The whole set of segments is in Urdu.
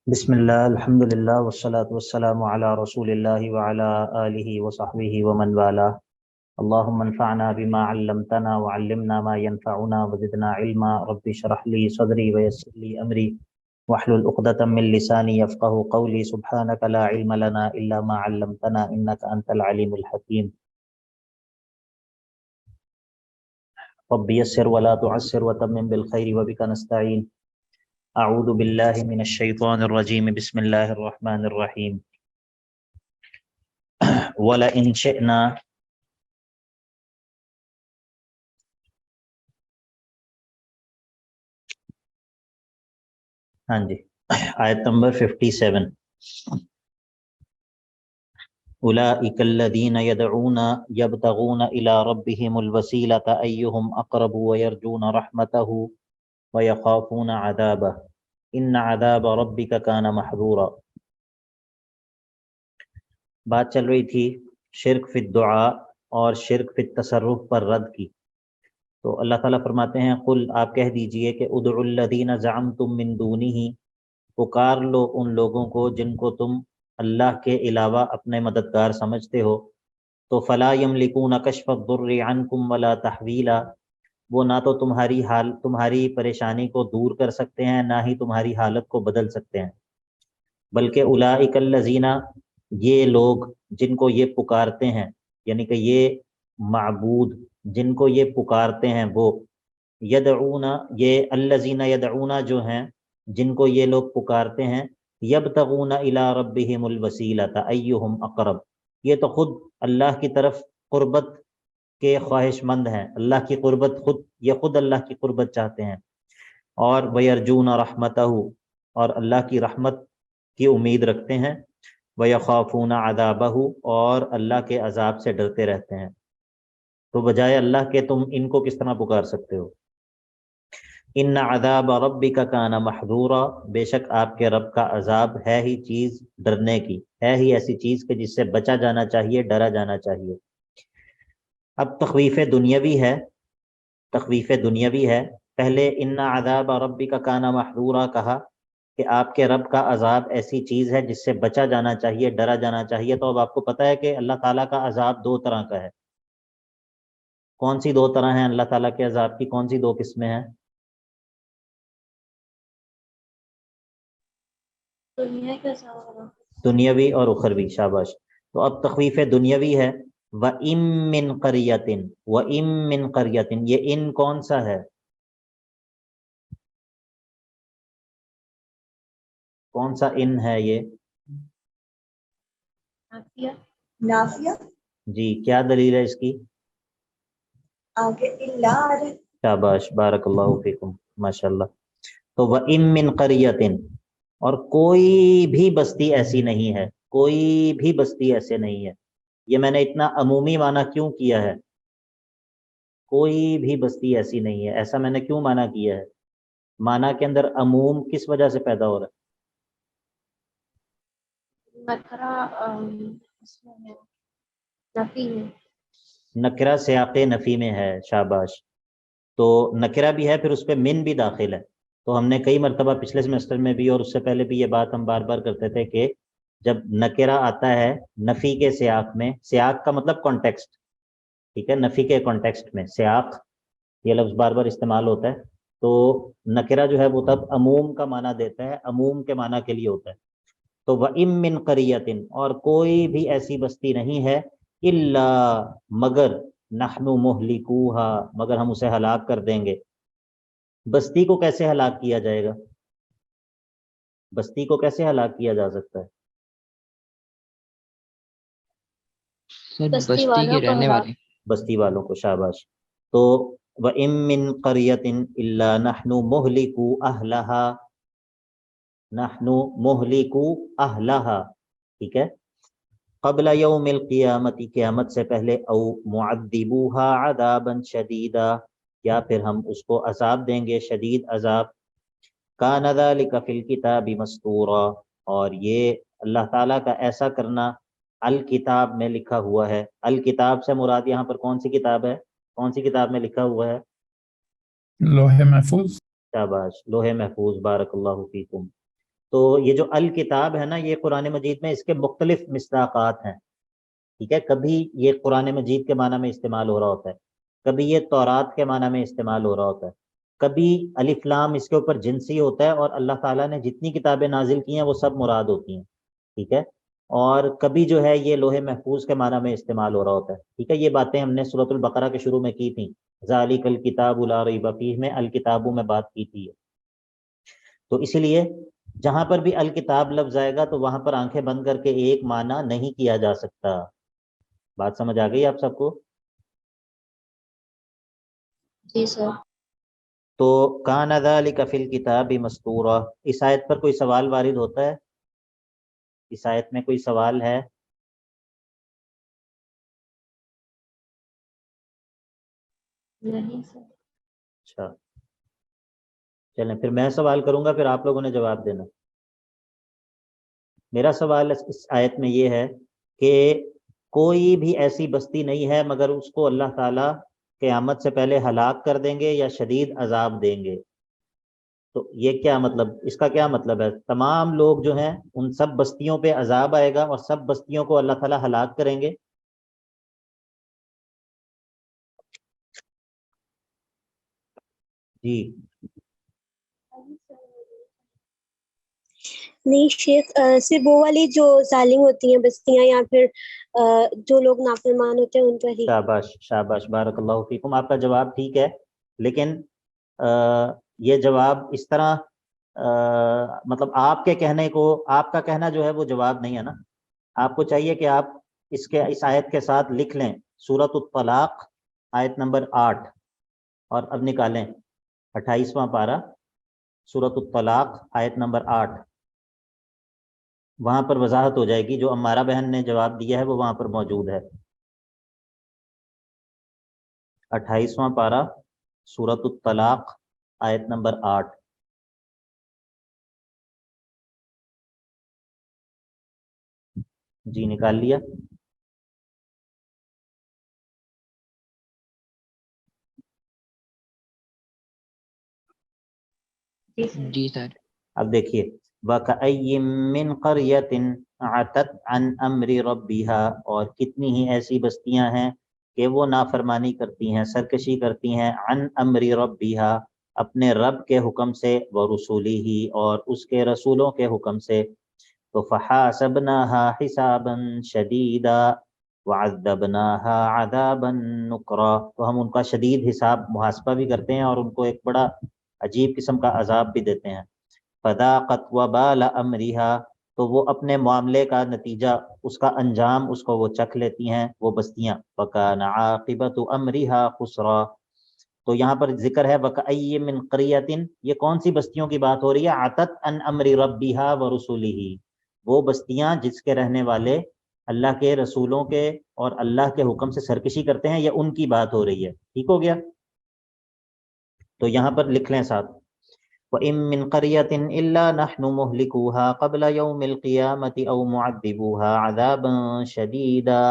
بسم اللہ الحمد للہ والصلاة والسلام علی رسول اللہ وعلی آلہ وصحبہ ومن والہ اللہم انفعنا بما علمتنا وعلمنا ما ينفعنا وزدنا علما رب اشرح لی صدری ویسر لی امری واحلل عقدۃ من لسانی یفقہوا قولی سبحانک لا علم لنا الا ما علمتنا انک انت العلیم الحکیم رب یسر ولا تعسر وتمم بالخیر وبک نستعین اعوذ باللہ من الشیطان الرجیم بسم اللہ الرحمن الرحیم وَلَئِن شِئْنَا ہاں جی آیت نمبر 57 اولئک الذین یدعون یبتغون الی ربہم الوسیلۃ ایہم اقرب ویرجون رحمتہ ویخافون عذابہ ان عذاب ربک کان محذورا۔ بات چل رہی تھی شرک فی الدعاء اور شرک فی التصرف پر رد کی، تو اللہ تعالیٰ فرماتے ہیں قل آپ کہہ دیجئے کہ ادعوا الذین زعمتم من دونہ، پکار لو ان لوگوں کو جن کو تم اللہ کے علاوہ اپنے مددگار سمجھتے ہو، تو فلا یملکون کشف الضر عنکم ولا تحویلا، وہ نہ تو تمہاری پریشانی کو دور کر سکتے ہیں، نہ ہی تمہاری حالت کو بدل سکتے ہیں، بلکہ اولئک الذین، یہ لوگ جن کو یہ پکارتے ہیں، یعنی کہ یہ معبود جن کو یہ پکارتے ہیں، وہ یدعون، یہ الذین یدعون جو ہیں جن کو یہ لوگ پکارتے ہیں، یبتغون الی ربہم الوسیلۃ ایہم اقرب، یہ تو خود اللہ کی طرف قربت کے خواہش مند ہیں، اللہ کی قربت یہ خود اللہ کی قربت چاہتے ہیں، اور ویرجون رحمتہ، اور اللہ کی رحمت کی امید رکھتے ہیں، ویخافون عذابہ، اور اللہ کے عذاب سے ڈرتے رہتے ہیں، تو بجائے اللہ کے تم ان کو کس طرح پکار سکتے ہو؟ ان عذاب ربک کان محذورا، بے شک آپ کے رب کا عذاب ہے ہی چیز ڈرنے کی، ہے ہی ایسی چیز کہ جس سے بچا جانا چاہیے، ڈرا جانا چاہیے۔ اب تخویف دنیاوی ہے، پہلے ان عذاب ربک کان محذورا کہا کہ آپ کے رب کا عذاب ایسی چیز ہے جس سے بچا جانا چاہیے، ڈرا جانا چاہیے، تو اب آپ کو پتہ ہے کہ اللہ تعالیٰ کا عذاب دو طرح کا ہے۔ کون سی دو طرح ہیں اللہ تعالیٰ کے عذاب کی؟ کون سی دو قسمیں ہیں؟ دنیاوی اور اخروی، شاباش۔ تو اب تخویف دنیاوی ہے، وَإِن مِّن قَرْيَةٍ، وَإِن مِّن قَرْيَةٍ، یہ ان کون سا ہے؟ کون سا ان ہے یہ؟ نافیہ۔ جی کیا دلیل ہے اس کی؟ آگے اللہ، شاباش، بارک اللہ فیکم، ماشاءاللہ۔ تو وَإِن مِّن قَرْيَةٍ، اور کوئی بھی بستی ایسی نہیں ہے، کوئی بھی بستی ایسے نہیں ہے۔ یہ میں نے اتنا عمومی معنی کیوں کیا ہے؟ کوئی بھی بستی ایسی نہیں ہے، ایسا میں نے کیوں معنی کیا ہے؟ معنی کے اندر عموم کس وجہ سے پیدا ہو رہا ہے؟ نکرہ سیاق نفی میں ہے، شاباش۔ تو نکرہ بھی ہے، پھر اس پہ من بھی داخل ہے، تو ہم نے کئی مرتبہ پچھلے سیمسٹر میں بھی اور اس سے پہلے بھی یہ بات ہم بار بار کرتے تھے کہ جب نکرہ آتا ہے نفی کے سیاق میں، سیاق کا مطلب کانٹیکسٹ، ٹھیک ہے، نفی کے کانٹیکسٹ میں سیاق یہ لفظ بار بار استعمال ہوتا ہے، تو نکرہ جو ہے وہ تب عموم کا معنی دیتا ہے، عموم کے معنی کے لیے ہوتا ہے۔ تو وَإِن مِّن قَرْيَةٍ، اور کوئی بھی ایسی بستی نہیں ہے، الا، مگر، نحن مہلکوها، مگر ہم اسے ہلاک کر دیں گے۔ بستی کو کیسے ہلاک کیا جائے گا؟ بستی کو کیسے ہلاک کیا جا سکتا ہے؟ بستی کے رہنے والے، بستی والوں کو، شاباش۔ تو وَإِن مِّن قَرْيَةٍ إِلَّا نَحْنُ مُهْلِكُو أَهْلَهَا، نحن مہلکو اہلہا، ٹھیک ہے، قبل یوم القیامت، قیامت سے پہلے، او معذبوها عذابا شدیدا، یا پھر ہم اس کو عذاب دیں گے، شدید عذاب۔ کان ذلک فی الکتاب مسطورا، اور یہ اللہ تعالیٰ کا ایسا کرنا الکتاب میں لکھا ہوا ہے۔ الکتاب سے مراد یہاں پر کون سی کتاب ہے؟ کون سی کتاب میں لکھا ہوا ہے؟ لوح محفوظ۔ شاباش، لوح محفوظ، بارک اللہ فیکم۔ تو یہ جو الکتاب ہے نا، یہ قرآن مجید میں اس کے مختلف مصداقات ہیں، ٹھیک ہے. کبھی یہ قرآن مجید کے معنی میں استعمال ہو رہا ہوتا ہے، کبھی یہ تورات کے معنی میں استعمال ہو رہا ہوتا ہے، کبھی الف لام اس کے اوپر جنسی ہوتا ہے اور اللہ تعالیٰ نے جتنی کتابیں نازل کی ہیں وہ سب مراد ہوتی ہیں، ٹھیک ہے. اور کبھی جو ہے یہ لوح محفوظ کے معنی میں استعمال ہو رہا ہوتا ہے، ٹھیک ہے. یہ باتیں ہم نے سورۃ البقرہ کے شروع میں کی تھیں، ذالک الکتاب لا ریب فیہ میں الکتابوں میں بات کی تھی. تو اسی لیے جہاں پر بھی الکتاب لفظ آئے گا تو وہاں پر آنکھیں بند کر کے ایک معنی نہیں کیا جا سکتا. بات سمجھ آ گئی آپ سب کو؟ جی سر. تو کان ذالک فی الکتاب مستورا، اس آیت پر کوئی سوال وارد ہوتا ہے؟ اس آیت میں کوئی سوال ہے؟ نہیں سر. اچھا چلیں پھر میں سوال کروں گا، پھر آپ لوگوں نے جواب دینا. میرا سوال اس آیت میں یہ ہے کہ کوئی بھی ایسی بستی نہیں ہے مگر اس کو اللہ تعالیٰ قیامت سے پہلے ہلاک کر دیں گے یا شدید عذاب دیں گے. تو یہ کیا مطلب، اس کا کیا مطلب ہے؟ تمام لوگ جو ہیں ان سب بستیوں پہ عذاب آئے گا اور سب بستیوں کو اللہ تعالیٰ ہلاک کریں گے؟ جی نہیں شیخ، صرف وہ والی جو ظالم ہوتی ہیں بستیاں یا پھر جو لوگ نافرمان ہوتے ہیں ان پر ہی. شاباش شاباش، بارک اللہ فیکم، آپ کا جواب ٹھیک ہے. لیکن یہ جواب اس طرح مطلب آپ کے کہنے کو، آپ کا کہنا جو ہے وہ جواب نہیں ہے نا. آپ کو چاہیے کہ آپ اس آیت کے ساتھ لکھ لیں سورۃ الطلاق آیت نمبر 8 اور اب نکالیں 28واں پارہ سورۃ الطلاق آیت نمبر 8. وہاں پر وضاحت ہو جائے گی، جو امارہ بہن نے جواب دیا ہے وہ وہاں پر موجود ہے. 28واں پارہ سورۃ الطلاق آیت نمبر 8. جی نکال لیا؟ جی سر. اب دیکھیے وَكَأَيٍّ مِّن قَرْيَةٍ عَتَتْ عَنْ أَمْرِ رَبِّهَا، اور کتنی ہی ایسی بستیاں ہیں کہ وہ نافرمانی کرتی ہیں، سرکشی کرتی ہیں، عن امر ربها، اپنے رب کے حکم سے، ورسولہ، اور اس کے رسولوں کے حکم سے. تو فحاسبناها حسابا شدیدا وعذبناها عذابا نکرا، تو ہم ان کا شدید حساب محاسبہ بھی کرتے ہیں اور ان کو ایک بڑا عجیب قسم کا عذاب بھی دیتے ہیں. فذاقت وبال امرها، تو وہ اپنے معاملے کا نتیجہ، اس کا انجام اس کو وہ چکھ لیتی ہیں وہ بستیاں. وکان عاقبۃ امرها خسرا، تو یہاں پر ذکر ہے وکأی من قریۃ، یہ کون سی بستیوں کی بات ہو رہی ہے؟ عتت عن امر ربها ورسولہ، وہ بستیاں جس کے رہنے والے اللہ کے رسولوں کے اور اللہ کے حکم سے سرکشی کرتے ہیں، یہ ان کی بات ہو رہی ہے. ٹھیک ہو گیا؟ تو یہاں پر لکھ لیں ساتھ وَإِن مِّن قَرْيَةٍ إِلَّا نَحْنُ مُهْلِكُوهَا قَبْلَ يَوْمِ الْقِيَامَةِ أَوْ مُعَذِّبُوهَا عَذَابًا شَدِيدًا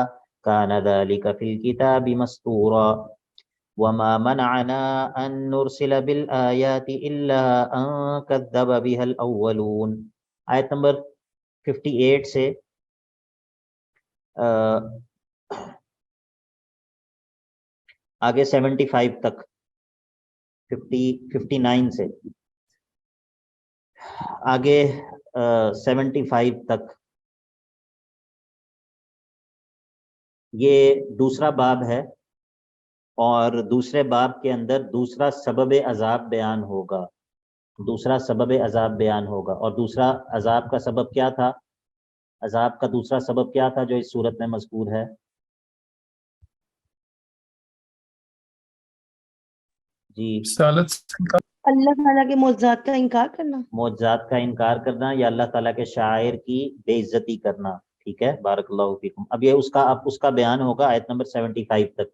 كَانَ ذَلِكَ فِي الْكِتَابِ مَسْطُورًا وَمَا مَنَعَنَا أَن نُرْسِلَ بِالْآيَاتِ إِلَّا أَن كَذَّبَ بِهَا الْأَوَّلُونَ. آیت نمبر 58 سے آگے 75 تک، 59 سے آگے 75 تک، یہ دوسرا باب ہے اور دوسرے باب کے اندر دوسرا سبب عذاب بیان ہوگا، دوسرا سبب عذاب بیان ہوگا. اور دوسرا عذاب کا سبب کیا تھا؟ عذاب کا دوسرا سبب کیا تھا جو اس صورت میں مذکور ہے؟ جی اللہ تعالیٰ کے معجزات کا انکار کرنا، معجزات کا انکار کرنا یا اللہ تعالیٰ کے شاعر کی بے عزتی کرنا. ٹھیک ہے، بارک اللہ فیکم. اب یہ اس کا بیان ہوگا آیت نمبر 75 تک،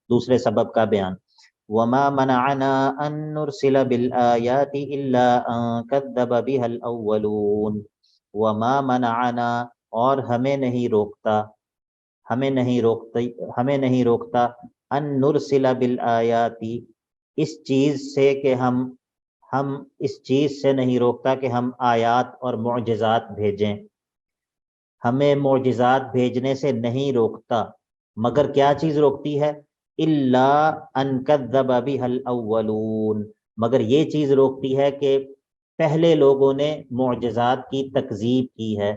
دوسرے سبب کا بیان. وَمَا مَنَعَنَا أَن نُرْسِلَ بِالْآيَاتِ إِلَّا أَن كَذَّبَ بِهَا الْأَوَّلُونَ. وَمَا مَنَعَنَا، اور ہمیں نہیں روکتا ان نرسل بالآیات، اس چیز سے کہ ہم ہم اس چیز سے نہیں روکتا کہ ہم آیات اور معجزات بھیجیں، ہمیں معجزات بھیجنے سے نہیں روکتا، مگر کیا چیز روکتی ہے؟ الا ان کذب بها الاولون، مگر یہ چیز روکتی ہے کہ پہلے لوگوں نے معجزات کی تکذیب کی ہے۔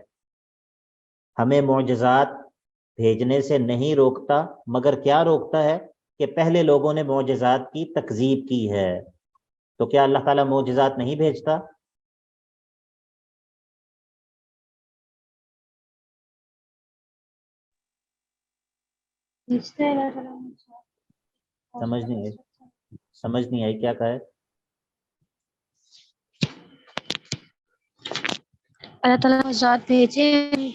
ہمیں معجزات بھیجنے سے نہیں روکتا، مگر کیا روکتا ہے؟ کہ پہلے لوگوں نے معجزات کی تکذیب کی ہے۔ تو کیا اللہ تعالیٰ معجزات نہیں بھیجتا؟ سمجھ نہیں آئی، کیا کہا ہے؟ اللہ تعالیٰ نے ذات بھیجے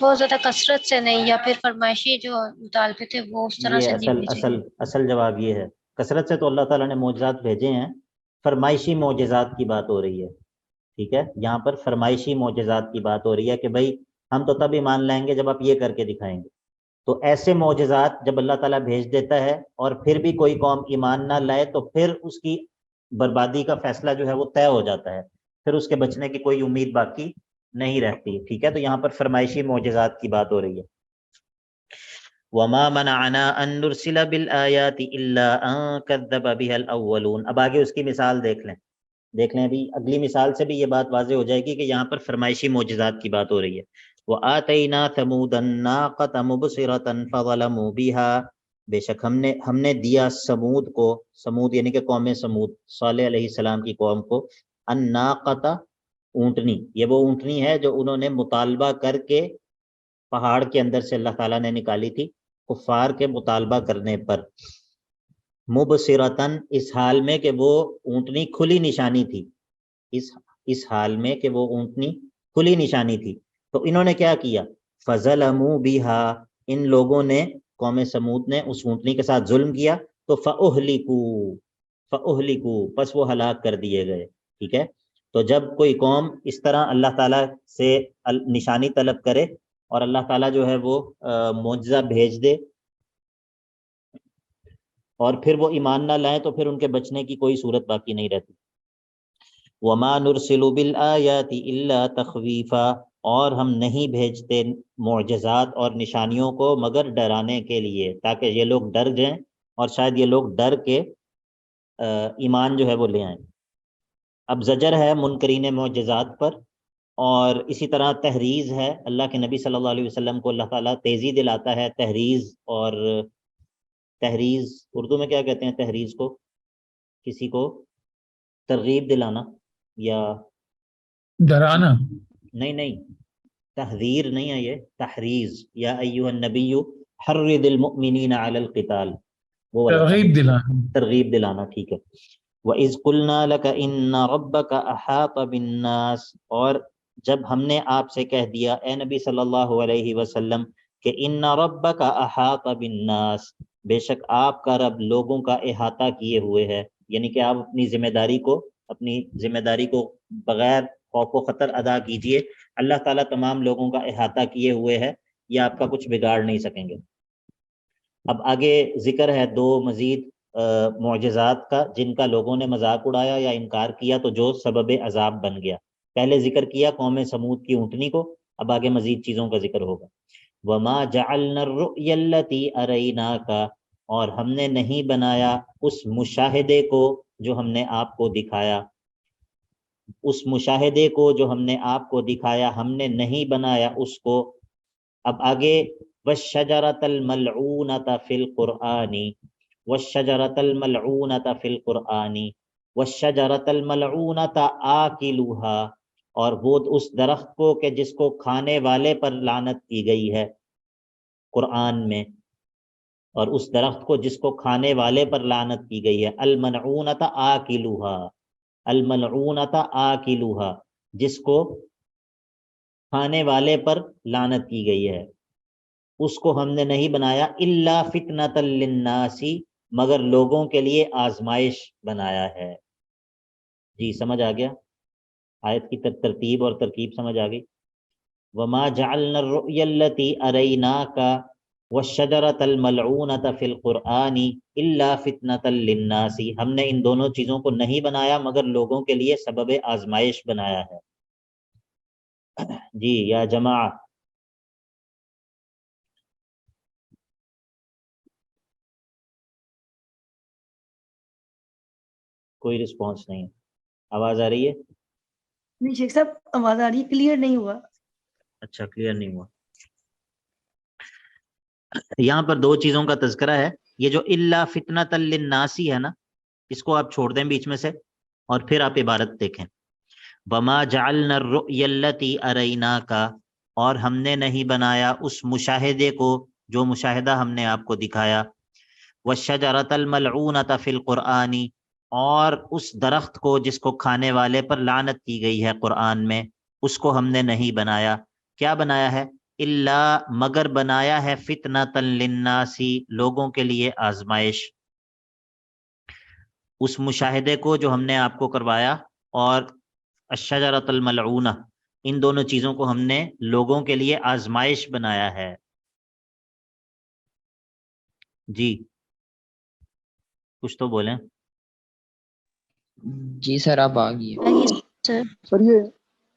بہت زیادہ کثرت سے نہیں، یا پھر فرمائشی جو ڈالتے تھے وہ اس طرح یہ سے نہیں بھیجے۔ اصل جواب یہ ہے، کثرت سے تو اللہ تعالیٰ نے معجزات بھیجے ہیں، فرمائشی معجزات کی بات ہو رہی ہے، ٹھیک ہے؟ یہاں پر فرمائشی معجزات کی بات ہو رہی ہے کہ بھائی ہم تو تب ایمان لائیں گے جب آپ یہ کر کے دکھائیں گے۔ تو ایسے معجزات جب اللہ تعالیٰ بھیج دیتا ہے اور پھر بھی کوئی قوم ایمان نہ لائے تو پھر اس کی بربادی کا فیصلہ جو ہے وہ طے ہو جاتا ہے، پھر اس کے بچنے کی کوئی امید باقی نہیں رہتی، ٹھیک ہے؟ تو یہاں پر فرمائشی معجزات کی بات ہو رہی ہے۔ وما منعنا ان نرسل بالآیات الا ان كذب بها الاولون۔ اب آگے اس کی مثال دیکھ لیں ابھی اگلی مثال سے بھی یہ بات واضح ہو جائے گی کہ یہاں پر فرمائشی معجزات کی بات ہو رہی ہے۔ وآتینا ثمود الناقۃ مبصرۃ فظلموا بها، بے شک ہم نے دیا سمود کو، سمود یعنی کہ قوم سمود، صالح علیہ السلام کی قوم کو، الناقۃ اونٹنی، یہ وہ اونٹنی ہے جو انہوں نے مطالبہ کر کے پہاڑ کے اندر سے اللہ تعالیٰ نے نکالی تھی کفار کے مطالبہ کرنے پر، مبصرتن، اس حال میں کہ وہ اونٹنی کھلی نشانی تھی، اس حال میں کہ وہ اونٹنی کھلی نشانی تھی۔ تو انہوں نے کیا کیا؟ فظلموا بها، ان لوگوں نے، قوم سمود نے اس اونٹنی کے ساتھ ظلم کیا، تو فاہلکوا، پس وہ ہلاک کر دیے گئے، ٹھیک ہے؟ تو جب کوئی قوم اس طرح اللہ تعالیٰ سے نشانی طلب کرے اور اللہ تعالیٰ جو ہے وہ معجزہ بھیج دے اور پھر وہ ایمان نہ لائیں تو پھر ان کے بچنے کی کوئی صورت باقی نہیں رہتی۔ وما نرسل بالآیات الا تخویفا، اور ہم نہیں بھیجتے معجزات اور نشانیوں کو مگر ڈرانے کے لیے، تاکہ یہ لوگ ڈر جائیں اور شاید یہ لوگ ڈر کے ایمان جو ہے وہ لے آئیں۔ اب زجر ہے منکرین معجزات پر، اور اسی طرح تحریض ہے، اللہ کے نبی صلی اللہ علیہ وسلم کو اللہ تعالیٰ تیزی دلاتا ہے تحریض، اور تحریض اردو میں کیا کہتے ہیں؟ تحریض کو کسی کو ترغیب دلانا یا ڈرانا، نہیں تحذیر نہیں ہے، یہ تحریض، یا ایھا النبی حرض المؤمنین علی القتال، وہ والا ترغیب دلانا، ٹھیک ہے؟ وَإِذْ قُلْنَا لَكَ إِنَّ رَبَّكَ أَحَاطَ بِالنَّاسِ، اور جب ہم نے آپ سے کہہ دیا اے نبی صلی اللہ علیہ وسلم کہ ان ربک احاط بالناس، بے شک آپ کا رب لوگوں کا احاطہ کیے ہوئے ہے، یعنی کہ آپ اپنی ذمہ داری کو بغیر خوف و خطر ادا کیجئے، اللہ تعالیٰ تمام لوگوں کا احاطہ کیے ہوئے ہے، یہ آپ کا کچھ بگاڑ نہیں سکیں گے۔ اب آگے ذکر ہے دو مزید معجزات کا جن کا لوگوں نے مذاق اڑایا یا انکار کیا تو جو سبب عذاب بن گیا۔ پہلے ذکر کیا قوم سمود کی اونٹنی کو، اب آگے مزید چیزوں کا ذکر ہوگا۔ وَمَا جَعَلْنَا الرُّؤْيَا الَّتِي أَرَيْنَاكَ، اور ہم نے نہیں بنایا اس مشاہدے کو جو ہم نے آپ کو دکھایا، اس مشاہدے کو جو ہم نے آپ کو دکھایا ہم نے نہیں بنایا اس کو۔ اب آگے وَالشَّجَرَةَ الْمَلْعُونَةَ فِي الْقُرْآنِ، وَالشَّجَرَةَ الْمَلْعُونَةَ فِي الْقُرْآنِ، وَالشَّجَرَةَ الْمَلْعُونَةَ آكِلُوهَا، اور وہ اس درخت کو کہ جس کو کھانے والے پر لعنت کی گئی ہے قرآن میں، اور اس درخت کو جس کو کھانے والے پر لعنت کی گئی ہے، الملعونۃ آکلوہا، الملعونۃ آکلوہا، جس کو کھانے والے پر لعنت کی گئی ہے، اس کو ہم نے نہیں بنایا الا فتنۃ للناس، مگر لوگوں کے لیے آزمائش بنایا ہے۔ جی سمجھ آ گیا؟ آیت کی ترتیب اور ترکیب سمجھ آ گئی؟ وما جعلنا الرؤیا التي اریناک، والشجرۃ الملعونۃ فی القرآن الا فتنۃ للناس، ہم نے ان دونوں چیزوں کو نہیں بنایا مگر لوگوں کے لیے سبب آزمائش بنایا ہے۔ جی یا جماعہ، کوئی رسپانس نہیں ہے، آواز آ رہی ہے؟ نہیں شیخ صاحب آواز آ رہی ہے، کلیئر نہیں ہوا۔ اچھا کلیئر نہیں ہوا۔ یہاں پر دو چیزوں کا تذکرہ ہے، یہ جو الا فتنۃ للناس ہے نا، اس کو آپ چھوڑ دیں بیچ میں سے اور پھر آپ عبارت دیکھیں، وما جعلنا الرؤیا التي اریناک، اور ہم نے نہیں بنایا اس مشاہدے کو جو مشاہدہ ہم نے آپ کو دکھایا، والشجرۃ الملعونۃ فی القرآن، اور اس درخت کو جس کو کھانے والے پر لعنت کی گئی ہے قرآن میں، اس کو ہم نے نہیں بنایا۔ کیا بنایا ہے؟ الا، مگر بنایا ہے فتنۃ للناس، لوگوں کے لیے آزمائش۔ اس مشاہدے کو جو ہم نے آپ کو کروایا اور الشجرۃ الملعونہ، ان دونوں چیزوں کو ہم نے لوگوں کے لیے آزمائش بنایا ہے۔ جی کچھ تو بولیں۔ جی سر آپ آگئے۔ آئیے سر۔ سر یہ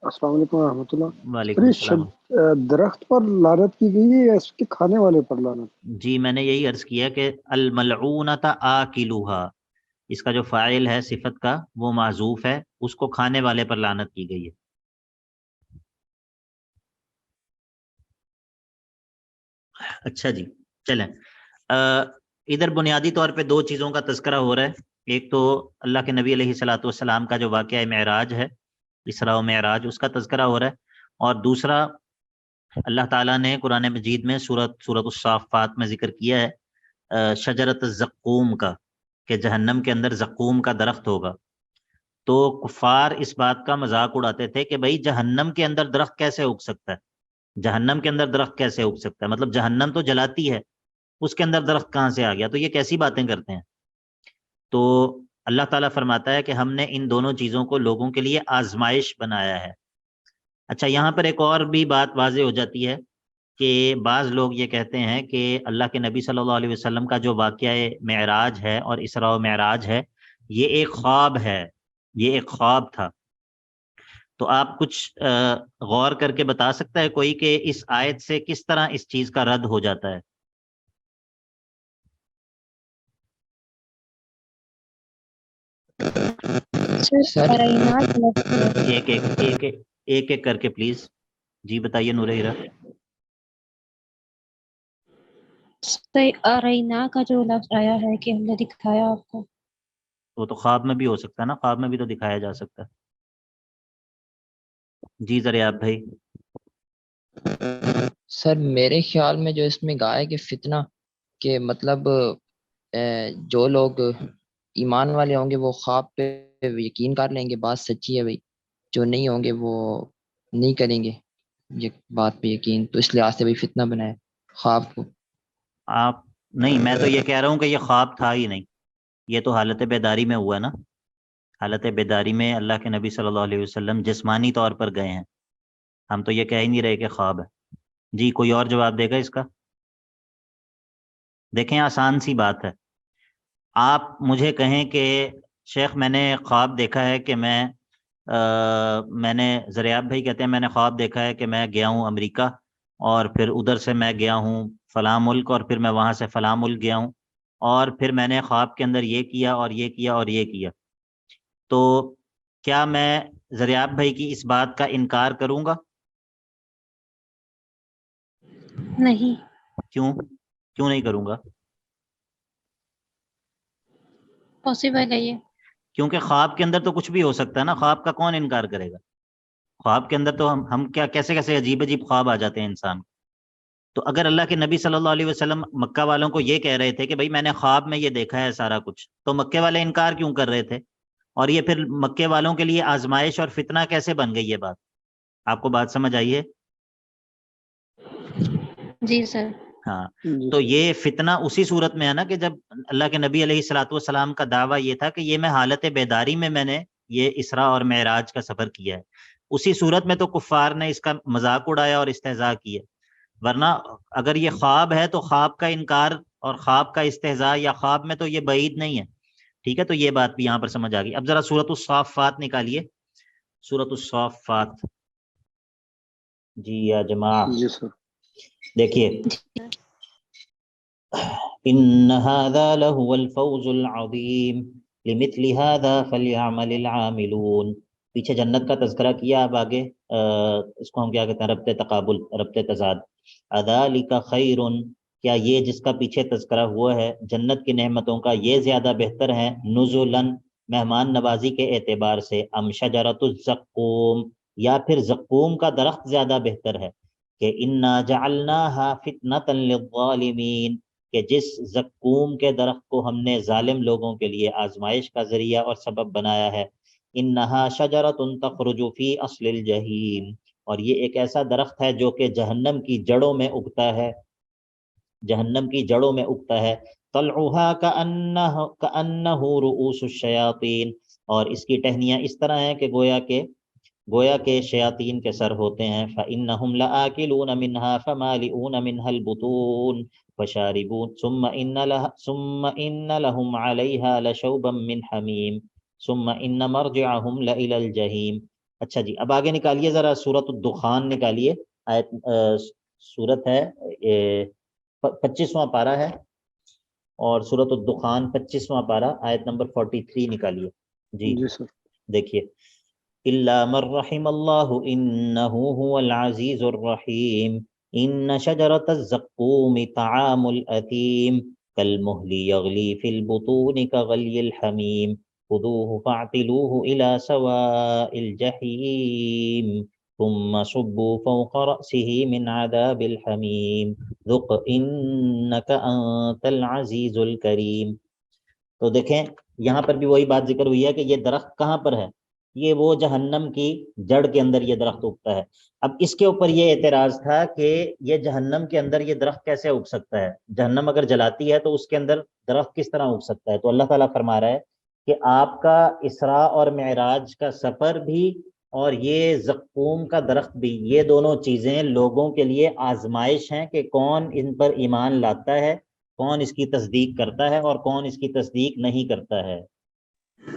السلام علیکم ورحمۃ اللہ۔ وعلیکم سر السلام۔ یہ درخت پر لعنت کی گئی ہے یا اس کے کھانے والے پر لعنت؟ جی میں نے یہی عرض کیا کہ الملعونۃ آکلوہا، اس کا جو فاعل ہے صفت کا وہ معذوف ہے، اس کو کھانے والے پر لعنت کی گئی ہے۔ اچھا جی چلیں، ادھر بنیادی طور پہ دو چیزوں کا تذکرہ ہو رہا ہے، ایک تو اللہ کے نبی علیہ الصلوۃ والسلام کا جو واقعہ معراج ہے، اسراء و معراج، اس کا تذکرہ ہو رہا ہے، اور دوسرا اللہ تعالیٰ نے قرآن مجید میں سورۃ الصافات میں ذکر کیا ہے شجرۃ الزقوم کا، کہ جہنم کے اندر زقوم کا درخت ہوگا۔ تو کفار اس بات کا مذاق اڑاتے تھے کہ بھائی جہنم کے اندر درخت کیسے اگ سکتا ہے، جہنم کے اندر درخت کیسے اگ سکتا ہے، مطلب جہنم تو جلاتی ہے، اس کے اندر درخت کہاں سے آ گیا، تو یہ کیسی باتیں کرتے ہیں۔ تو اللہ تعالیٰ فرماتا ہے کہ ہم نے ان دونوں چیزوں کو لوگوں کے لیے آزمائش بنایا ہے۔ اچھا یہاں پر ایک اور بھی بات واضح ہو جاتی ہے کہ بعض لوگ یہ کہتے ہیں کہ اللہ کے نبی صلی اللہ علیہ وسلم کا جو واقعہ معراج ہے اور اسراء و معراج ہے، یہ ایک خواب ہے، یہ ایک خواب تھا۔ تو آپ کچھ غور کر کے بتا سکتا ہے کوئی کہ اس آیت سے کس طرح اس چیز کا رد ہو جاتا ہے؟ سر ایک ایک کر کے پلیز۔ جی بتائیے نور ہیرا۔ ارینا کا جو لفظ آیا ہے کہ ہم نے دکھایا آپ کو، وہ تو خواب میں بھی ہو سکتا ہے نا، خواب میں بھی تو دکھایا جا سکتا ہے۔ جی ذریعہ بھائی۔ سر میرے خیال میں جو اس میں کہا ہے کہ فتنہ، کہ مطلب جو لوگ ایمان والے ہوں گے وہ خواب پہ یقین کر لیں گے، بات سچی ہے بھائی، جو نہیں ہوں گے وہ نہیں کریں گے یہ بات پہ یقین، تو اس لحاظ سے بھی فتنہ بنایا خواب کو۔ آپ نہیں، میں تو یہ کہہ رہا ہوں کہ یہ خواب تھا ہی نہیں، یہ تو حالت بیداری میں ہوا نا، حالت بیداری میں اللہ کے نبی صلی اللہ علیہ وسلم جسمانی طور پر گئے ہیں، ہم تو یہ کہہ ہی نہیں رہے کہ خواب ہے۔ جی کوئی اور جواب دے گا اس کا؟ دیکھیں آسان سی بات ہے، آپ مجھے کہیں کہ شیخ میں نے خواب دیکھا ہے کہ میں نے، ذریعہ بھائی کہتے ہیں میں نے خواب دیکھا ہے کہ میں گیا ہوں امریکہ، اور پھر ادھر سے میں گیا ہوں فلاں ملک، اور پھر میں وہاں سے فلاں ملک گیا ہوں، اور پھر میں نے خواب کے اندر یہ کیا اور یہ کیا اور یہ کیا، تو کیا میں ذریعہ بھائی کی اس بات کا انکار کروں گا؟ نہیں۔ کیوں نہیں کروں گا؟ پاسبل ہے یہ، کیونکہ خواب کے اندر تو کچھ بھی ہو سکتا ہے نا، خواب کا کون انکار کرے گا؟ خواب کے اندر تو ہم کیا کیسے عجیب عجیب خواب آ جاتے ہیں انسان کو۔ تو اگر اللہ کے نبی صلی اللہ علیہ وسلم مکہ والوں کو یہ کہہ رہے تھے کہ بھائی میں نے خواب میں یہ دیکھا ہے سارا کچھ، تو مکے والے انکار کیوں کر رہے تھے؟ اور یہ پھر مکے والوں کے لیے آزمائش اور فتنہ کیسے بن گئی یہ بات؟ آپ کو بات سمجھ آئی ہے؟ جی سر۔ ہاں، تو یہ فتنہ اسی صورت میں ہے نا کہ جب اللہ کے نبی علیہ الصلوۃ والسلام کا دعویٰ یہ تھا کہ یہ میں حالت بیداری میں نے یہ اسراء اور معراج کا سفر کیا ہے، اسی صورت میں تو کفار نے اس کا مذاق اڑایا اور استہزاء کیا، ورنہ اگر یہ خواب ہے تو خواب کا انکار اور خواب کا استہزاء یا خواب میں تو یہ بعید نہیں ہے. ٹھیک ہے, تو یہ بات بھی یہاں پر سمجھ آ گئی. اب ذرا سورۃ الصافات نکالیے, سورۃ الصافات. جی یا جماعہ جی سر. دیکھیے, ان هذا لهو الفوز العظیم لمثل هذا فليعمل العاملون. پیچھے جنت کا تذکرہ کیا, اب آگے اس کو ہم کیا کہتے ہیں, ربط تقابل, ربط تضاد. اذالک خیر, کیا یہ جس کا پیچھے تذکرہ ہوا ہے جنت کی نعمتوں کا یہ زیادہ بہتر ہے, نزلاً مہمان نوازی کے اعتبار سے, ام شجرۃ الزقوم, یا پھر زقوم کا درخت زیادہ بہتر ہے, کہ انا جعلناها فتنة للظالمین, کہ جس زقوم کے درخت کو ہم نے ظالم لوگوں کے لیے آزمائش کا ذریعہ اور سبب بنایا ہے. انہا شجرۃ تخرج فی اصل الجحیم, اور یہ ایک ایسا درخت ہے جو کہ جہنم کی جڑوں میں اگتا ہے, جہنم کی جڑوں میں اگتا ہے. طلعها کأنہ رؤوس الشیاطین, اور اس کی ٹہنیاں اس طرح ہیں کہ گویا کہ شیاطین کے سر ہوتے ہیں. فإنہم لآکلون منها فمالئون منها البطون فشاربون ثم ان لهم علیہا لشوبا من حمیم ثم ان مرجعهم لإلی الجحیم. اچھا جی, اب آگے نکالیے ذرا سورۃ الدخان نکالیے, آیت سورت ہے 25واں پارہ ہے, اور سورۃ الدخان 25واں پارہ آیت نمبر 43 نکالیے. جی سر. دیکھیے, الا من رحم اللہ انہ هو العزیز الرحیم ان شجرۃ الزقوم طعام الاثیم کالمہل یغلی فی البطون کغلی الحمیم خذوه فاعتلوه الى سواء الجحیم ثم صبوا فوق رأسه من عذاب الحمیم ذق انک انت العزیز الکریم. تو دیکھیں یہاں پر بھی وہی بات ذکر ہوئی ہے کہ یہ درخت کہاں پر ہے, یہ وہ جہنم کی جڑ کے اندر یہ درخت اگتا ہے. اب اس کے اوپر یہ اعتراض تھا کہ یہ جہنم کے اندر یہ درخت کیسے اگ سکتا ہے, جہنم اگر جلاتی ہے تو اس کے اندر درخت کس طرح اگ سکتا ہے. تو اللہ تعالیٰ فرما رہا ہے کہ آپ کا اسراء اور معراج کا سفر بھی اور یہ زقوم کا درخت بھی, یہ دونوں چیزیں لوگوں کے لیے آزمائش ہیں کہ کون ان پر ایمان لاتا ہے, کون اس کی تصدیق کرتا ہے اور کون اس کی تصدیق نہیں کرتا ہے.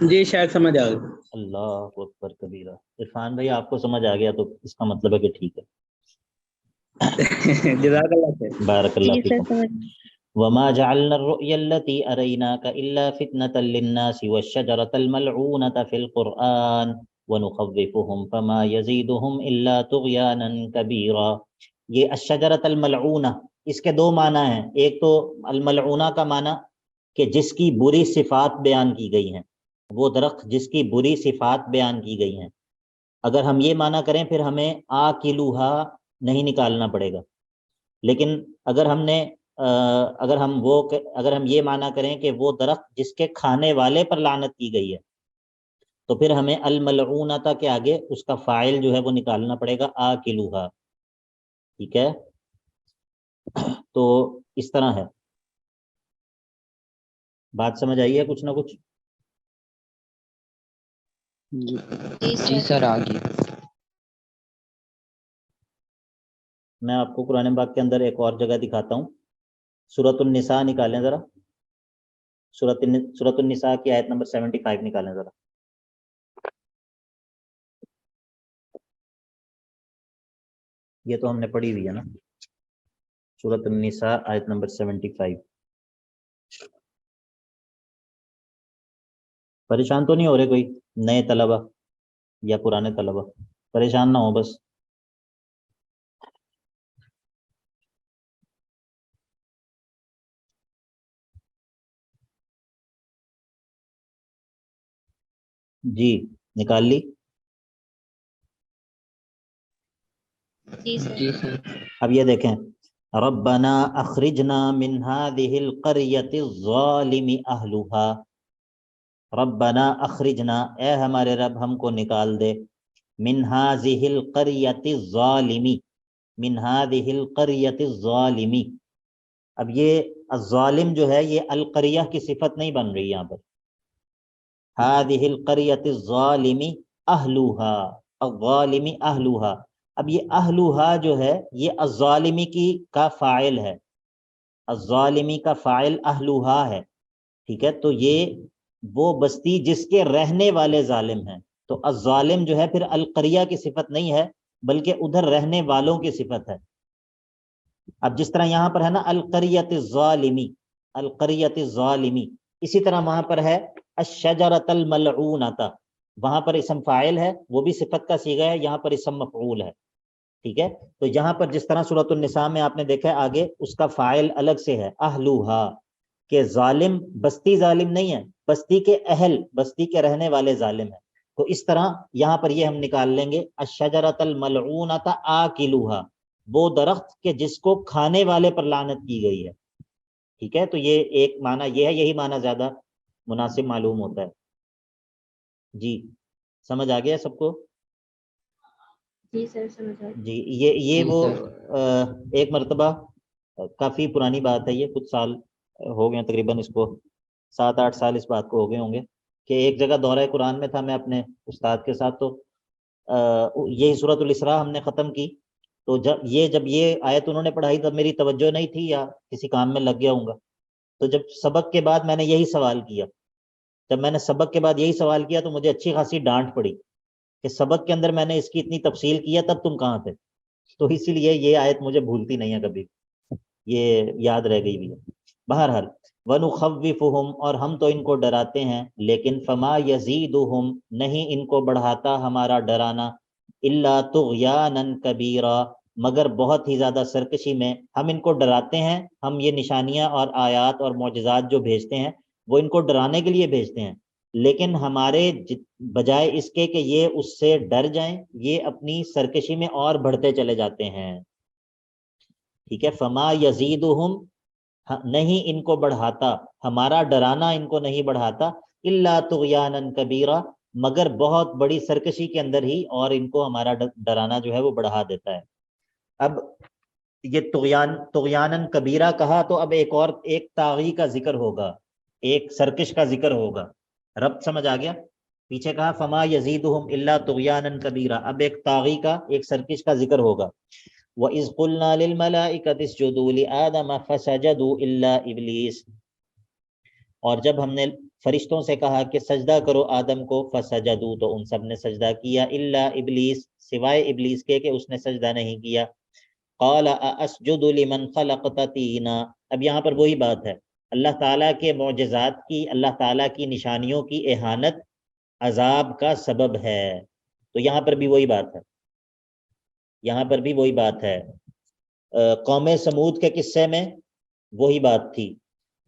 جی شاید سمجھ آ گئی. اللہ اکبر کبیرہ. عرفان بھائی آپ کو سمجھ آ گیا تو اس کا مطلب ہے کہ ٹھیک ہے. جزاک اللہ خیر. بارک اللہ جی سر فیکم. سمجھ. وما جعلنا الرؤيا التي أريناك إلا فتنة للناس والشجرة الملعونة في القرآن ونخوفهم فما يزيدهم إلا طغيانا كبيرا. یہ الشجرة الملعونة اس کے دو معنی ہیں. ایک تو الملعونہ کا معنی کہ جس کی بری صفات بیان کی گئی ہیں, وہ درخت جس کی بری صفات بیان کی گئی ہیں. اگر ہم یہ معنی کریں پھر ہمیں آکلوہا نہیں نکالنا پڑے گا, لیکن اگر ہم یہ معنی کریں کہ وہ درخت جس کے کھانے والے پر لعنت کی گئی ہے, تو پھر ہمیں الملعونۃ کے آگے اس کا فاعل جو ہے وہ نکالنا پڑے گا آکلوہا. ٹھیک ہے, تو اس طرح ہے. بات سمجھ آئی ہے کچھ نہ کچھ؟ جی سر آگے. میں آپ کو قرآن پاک کے اندر ایک اور جگہ دکھاتا ہوں. سورۃ النساء نکالیں ذرا, سورۃ النساء کی آیت نمبر 75 نکالیں ذرا. یہ تو ہم نے پڑھی ہوئی ہے نا, سورۃ النساء آیت نمبر 75. پریشان تو نہیں ہو رہے کوئی نئے طلبہ یا پرانے طلبہ؟ پریشان نہ ہو بس. جی نکال لی. جی سر. جی سر. اب یہ دیکھیں, ربنا اخرجنا من هذه القرية الظالم اهلها. ربنا اخرجنا, اے ہمارے رب ہم کو نکال دے, من هذه القرية الظالم, من هذه القرية الظالم. اب یہ الظالم جو ہے یہ القریہ کی صفت نہیں بن رہی یہاں پر. هذه القرية الظالم اهلها, الظالم اهلها. اب یہ اہلھا جو ہے یہ الظالمی کی کا فاعل ہے، الظالمی کا فاعل اہلھا ہے، ٹھیک ہے، تو یہ وہ بستی جس کے رہنے والے ظالم ہیں، تو الظالم جو ہے پھر القریہ کی صفت نہیں ہے بلکہ ادھر رہنے والوں کی صفت ہے۔ اب جس طرح یہاں پر ہے نا القریۃ الظالمی، القریۃ الظالمی، اسی طرح وہاں پر ہے الشجرۃ الملعونۃ، وہاں پر اسم فاعل ہے، وہ بھی صفت کا صیغہ ہے، یہاں پر اسم مفعول ہے، ٹھیک ہے۔ تو یہاں پر جس طرح سورۃ النساء میں آپ نے دیکھا ہے آگے اس کا فاعل الگ سے ہے اہلھا، کہ ظالم بستی ظالم نہیں ہے، بستی کے اہل، بستی کے رہنے والے ظالم ہیں، تو اس طرح یہاں پر یہ ہم نکال لیں گے الشجرۃ الملعونۃ آکلھا، وہ درخت کہ جس کو کھانے والے پر لعنت کی گئی ہے، ٹھیک ہے۔ تو یہ ایک معنی یہ ہے، یہی معنی زیادہ مناسب معلوم ہوتا ہے۔ جی سمجھ آ گیا سب کو؟ جی سر سمجھ آ گیا۔ جی یہ جی وہ سر۔ ایک مرتبہ، کافی پرانی بات ہے یہ، کچھ سال ہو گئے تقریباً، اس کو 7-8 سال اس بات کو ہو گئے ہوں گے، کہ ایک جگہ دورہ قرآن میں تھا میں اپنے استاد کے ساتھ، تو یہی سورۃ الاسراء ہم نے ختم کی، تو جب یہ آیت انہوں نے پڑھائی تب میری توجہ نہیں تھی یا کسی کام میں لگ گیا ہوں گا، تو جب سبق کے بعد میں نے یہی سوال کیا، جب میں نے سبق کے بعد یہی سوال کیا تو مجھے اچھی خاصی ڈانٹ پڑی کہ سبق کے اندر میں نے اس کی اتنی تفصیل کیا تب تم کہاں تھے، تو اسی لیے یہ آیت مجھے بھولتی نہیں ہے کبھی، یہ یاد رہ گئی بھی ہے۔ بہرحال وَنُخَوِّفُهُمْ، اور ہم تو ان کو ڈراتے ہیں، لیکن فما یزیدہم، نہیں ان کو بڑھاتا ہمارا ڈرانا، الا طغیانا کبیرا، مگر بہت ہی زیادہ سرکشی میں، ہم ان کو ڈراتے ہیں، ہم یہ نشانیاں اور آیات اور معجزات جو بھیجتے ہیں وہ ان کو ڈرانے کے لیے بھیجتے ہیں، لیکن ہمارے بجائے اس کے کہ یہ اس سے ڈر جائیں، یہ اپنی سرکشی میں اور بڑھتے چلے جاتے ہیں، ٹھیک ہے۔ فما یزیدہم، نہیں ان کو بڑھاتا، ہمارا ڈرانا ان کو نہیں بڑھاتا، الا طغیانا کبیرا، مگر بہت بڑی سرکشی کے اندر ہی اور ان کو ہمارا ڈرانا جو ہے وہ بڑھا دیتا ہے۔ اب یہ طغیانا کبیرہ کہا تو اب ایک طاغی کا ذکر ہوگا، ایک سرکش کا ذکر ہوگا، رب سمجھ آ گیا؟ پیچھے کہا فما یزیدہم الا طغیانا کبیرا، اب ایک طاغی کا، ایک سرکش کا ذکر ہوگا۔ وَإِذْ قُلْنَا لِلْمَلَائِكَةِ اسْجُدُوا لِآدَمَ فَسَجَدُوا إِلَّا إِبْلِيسَ، اور جب ہم نے فرشتوں سے کہا کہ سجدہ کرو آدم کو، فسجدوا، تو ان سب نے سجدہ کیا، الا ابلیس، سوائے ابلیس کے کہ اس نے سجدہ نہیں کیا۔ قال اسجد لمن خلقت طینا، اب یہاں پر وہی بات ہے، اللہ تعالیٰ کے معجزات کی، اللہ تعالیٰ کی نشانیوں کی اہانت عذاب کا سبب ہے، تو یہاں پر بھی وہی بات ہے، یہاں پر بھی وہی بات ہے۔ قوم سمود کے قصے میں وہی بات تھی،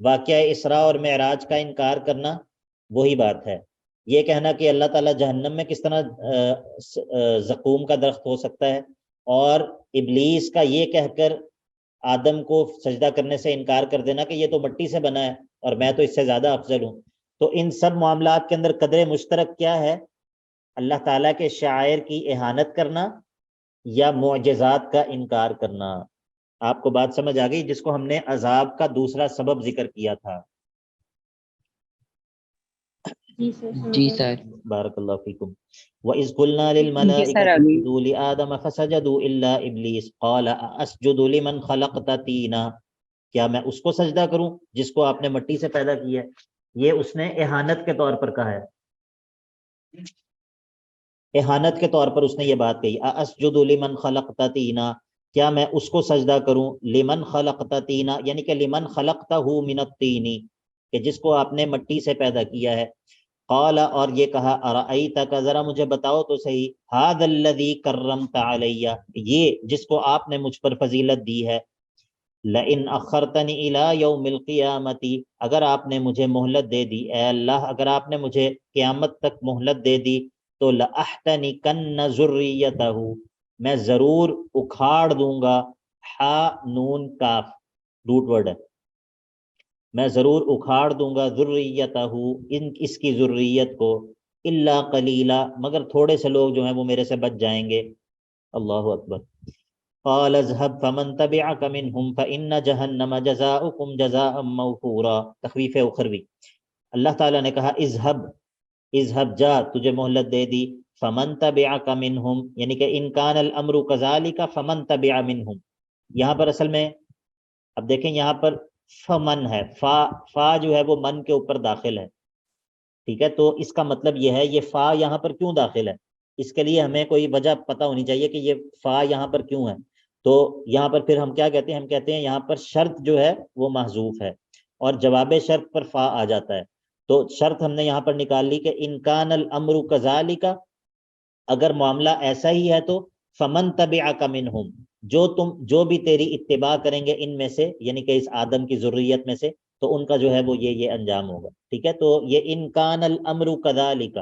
واقعہ اسراء اور معراج کا انکار کرنا وہی بات ہے، یہ کہنا کہ اللہ تعالیٰ جہنم میں کس طرح زقوم کا درخت ہو سکتا ہے، اور ابلیس کا یہ کہہ کر آدم کو سجدہ کرنے سے انکار کر دینا کہ یہ تو مٹی سے بنا ہے اور میں تو اس سے زیادہ افضل ہوں۔ تو ان سب معاملات کے اندر قدر مشترک کیا ہے؟ اللہ تعالیٰ کے شعائر کی اہانت کرنا یا معجزات کا انکار کرنا۔ آپ کو بات سمجھ آ گئی، جس کو ہم نے عذاب کا دوسرا سبب ذکر کیا تھا۔ جی سر سمجھ جی آ گیا۔ سر۔ بارک اللہ فیکم۔ وَإِذْ قُلْنَا جی سر لِلْمَلَائِكَةِ ابھی اسْجُدُوا لِآدَمَ فَسَجَدُوا إِلَّا إِبْلِيسَ قَالَ أَسْجُدُ لِمَنْ خَلَقْتَ طِينًا، کیا میں اس کو سجدہ کروں جس کو آپ نے مٹی سے پیدا کیا ہے؟ یہ اس نے اہانت کے طور پر کہا ہے، اہانت کے طور پر اس نے یہ بات کہی، اسجد لمن خلقت طینا، کیا میں اس کو سجدہ کروں، لمن خلقت طینا یعنی کہ لمن خلقتہ من الطین، کہ جس کو آپ نے مٹی سے پیدا کیا ہے۔ قال، اور یہ کہا، ارأیتک، ذرا مجھے بتاؤ تو صحیح، ھذا الذی کرمت علی، یہ جس کو آپ نے مجھ پر فضیلت دی ہے، لئن اخرتنی الی یوم القیامت، اگر آپ نے مجھے مہلت دے دی، اے اللہ اگر آپ نے مجھے قیامت تک مہلت دے دی، تو لأحتنکن ذریتہ، میں ضرور اکھاڑ دوں گا، ہا نون کاف روٹ ورڈ ہے، میں ضرور اکھاڑ دوں گا، ذریتہ، اس کی ذریت کو، الا قلیلا، مگر تھوڑے سے لوگ جو ہیں وہ میرے سے بچ جائیں گے۔ اللہ اکبر۔ قال اذهب فمن تبعك منهم فإن جهنم جزاؤكم جزاء موفورا، تخویف اخروی، اللہ تعالیٰ نے کہا اذهب، اذهب جا، تجھے مہلت دے دی، فمن تبعک منہم، یعنی کہ ان کان الامر کذالک فمن تبع منہم. یہاں پر اصل میں اب دیکھیں یہاں پر فمن ہے، فا جو ہے وہ من کے اوپر داخل ہے، ٹھیک ہے. تو اس کا مطلب یہ ہے یہ فا یہاں پر کیوں داخل ہے، اس کے لیے ہمیں کوئی وجہ پتہ ہونی چاہیے کہ یہ فا یہاں پر کیوں ہے. تو یہاں پر پھر ہم کیا کہتے ہیں، ہم کہتے ہیں یہاں پر شرط جو ہے وہ محذوف ہے اور جواب شرط پر فا آ جاتا ہے. تو شرط ہم نے یہاں پر نکال لی کہ ان کان الامر کذالک، اگر معاملہ ایسا ہی ہے تو فمن تبعک منہم، جو بھی تیری اتباع کریں گے ان میں سے، یعنی کہ اس آدم کی ذریت میں سے، تو ان کا جو ہے وہ یہ انجام ہوگا. ٹھیک ہے. تو یہ ان کان الامر کذالک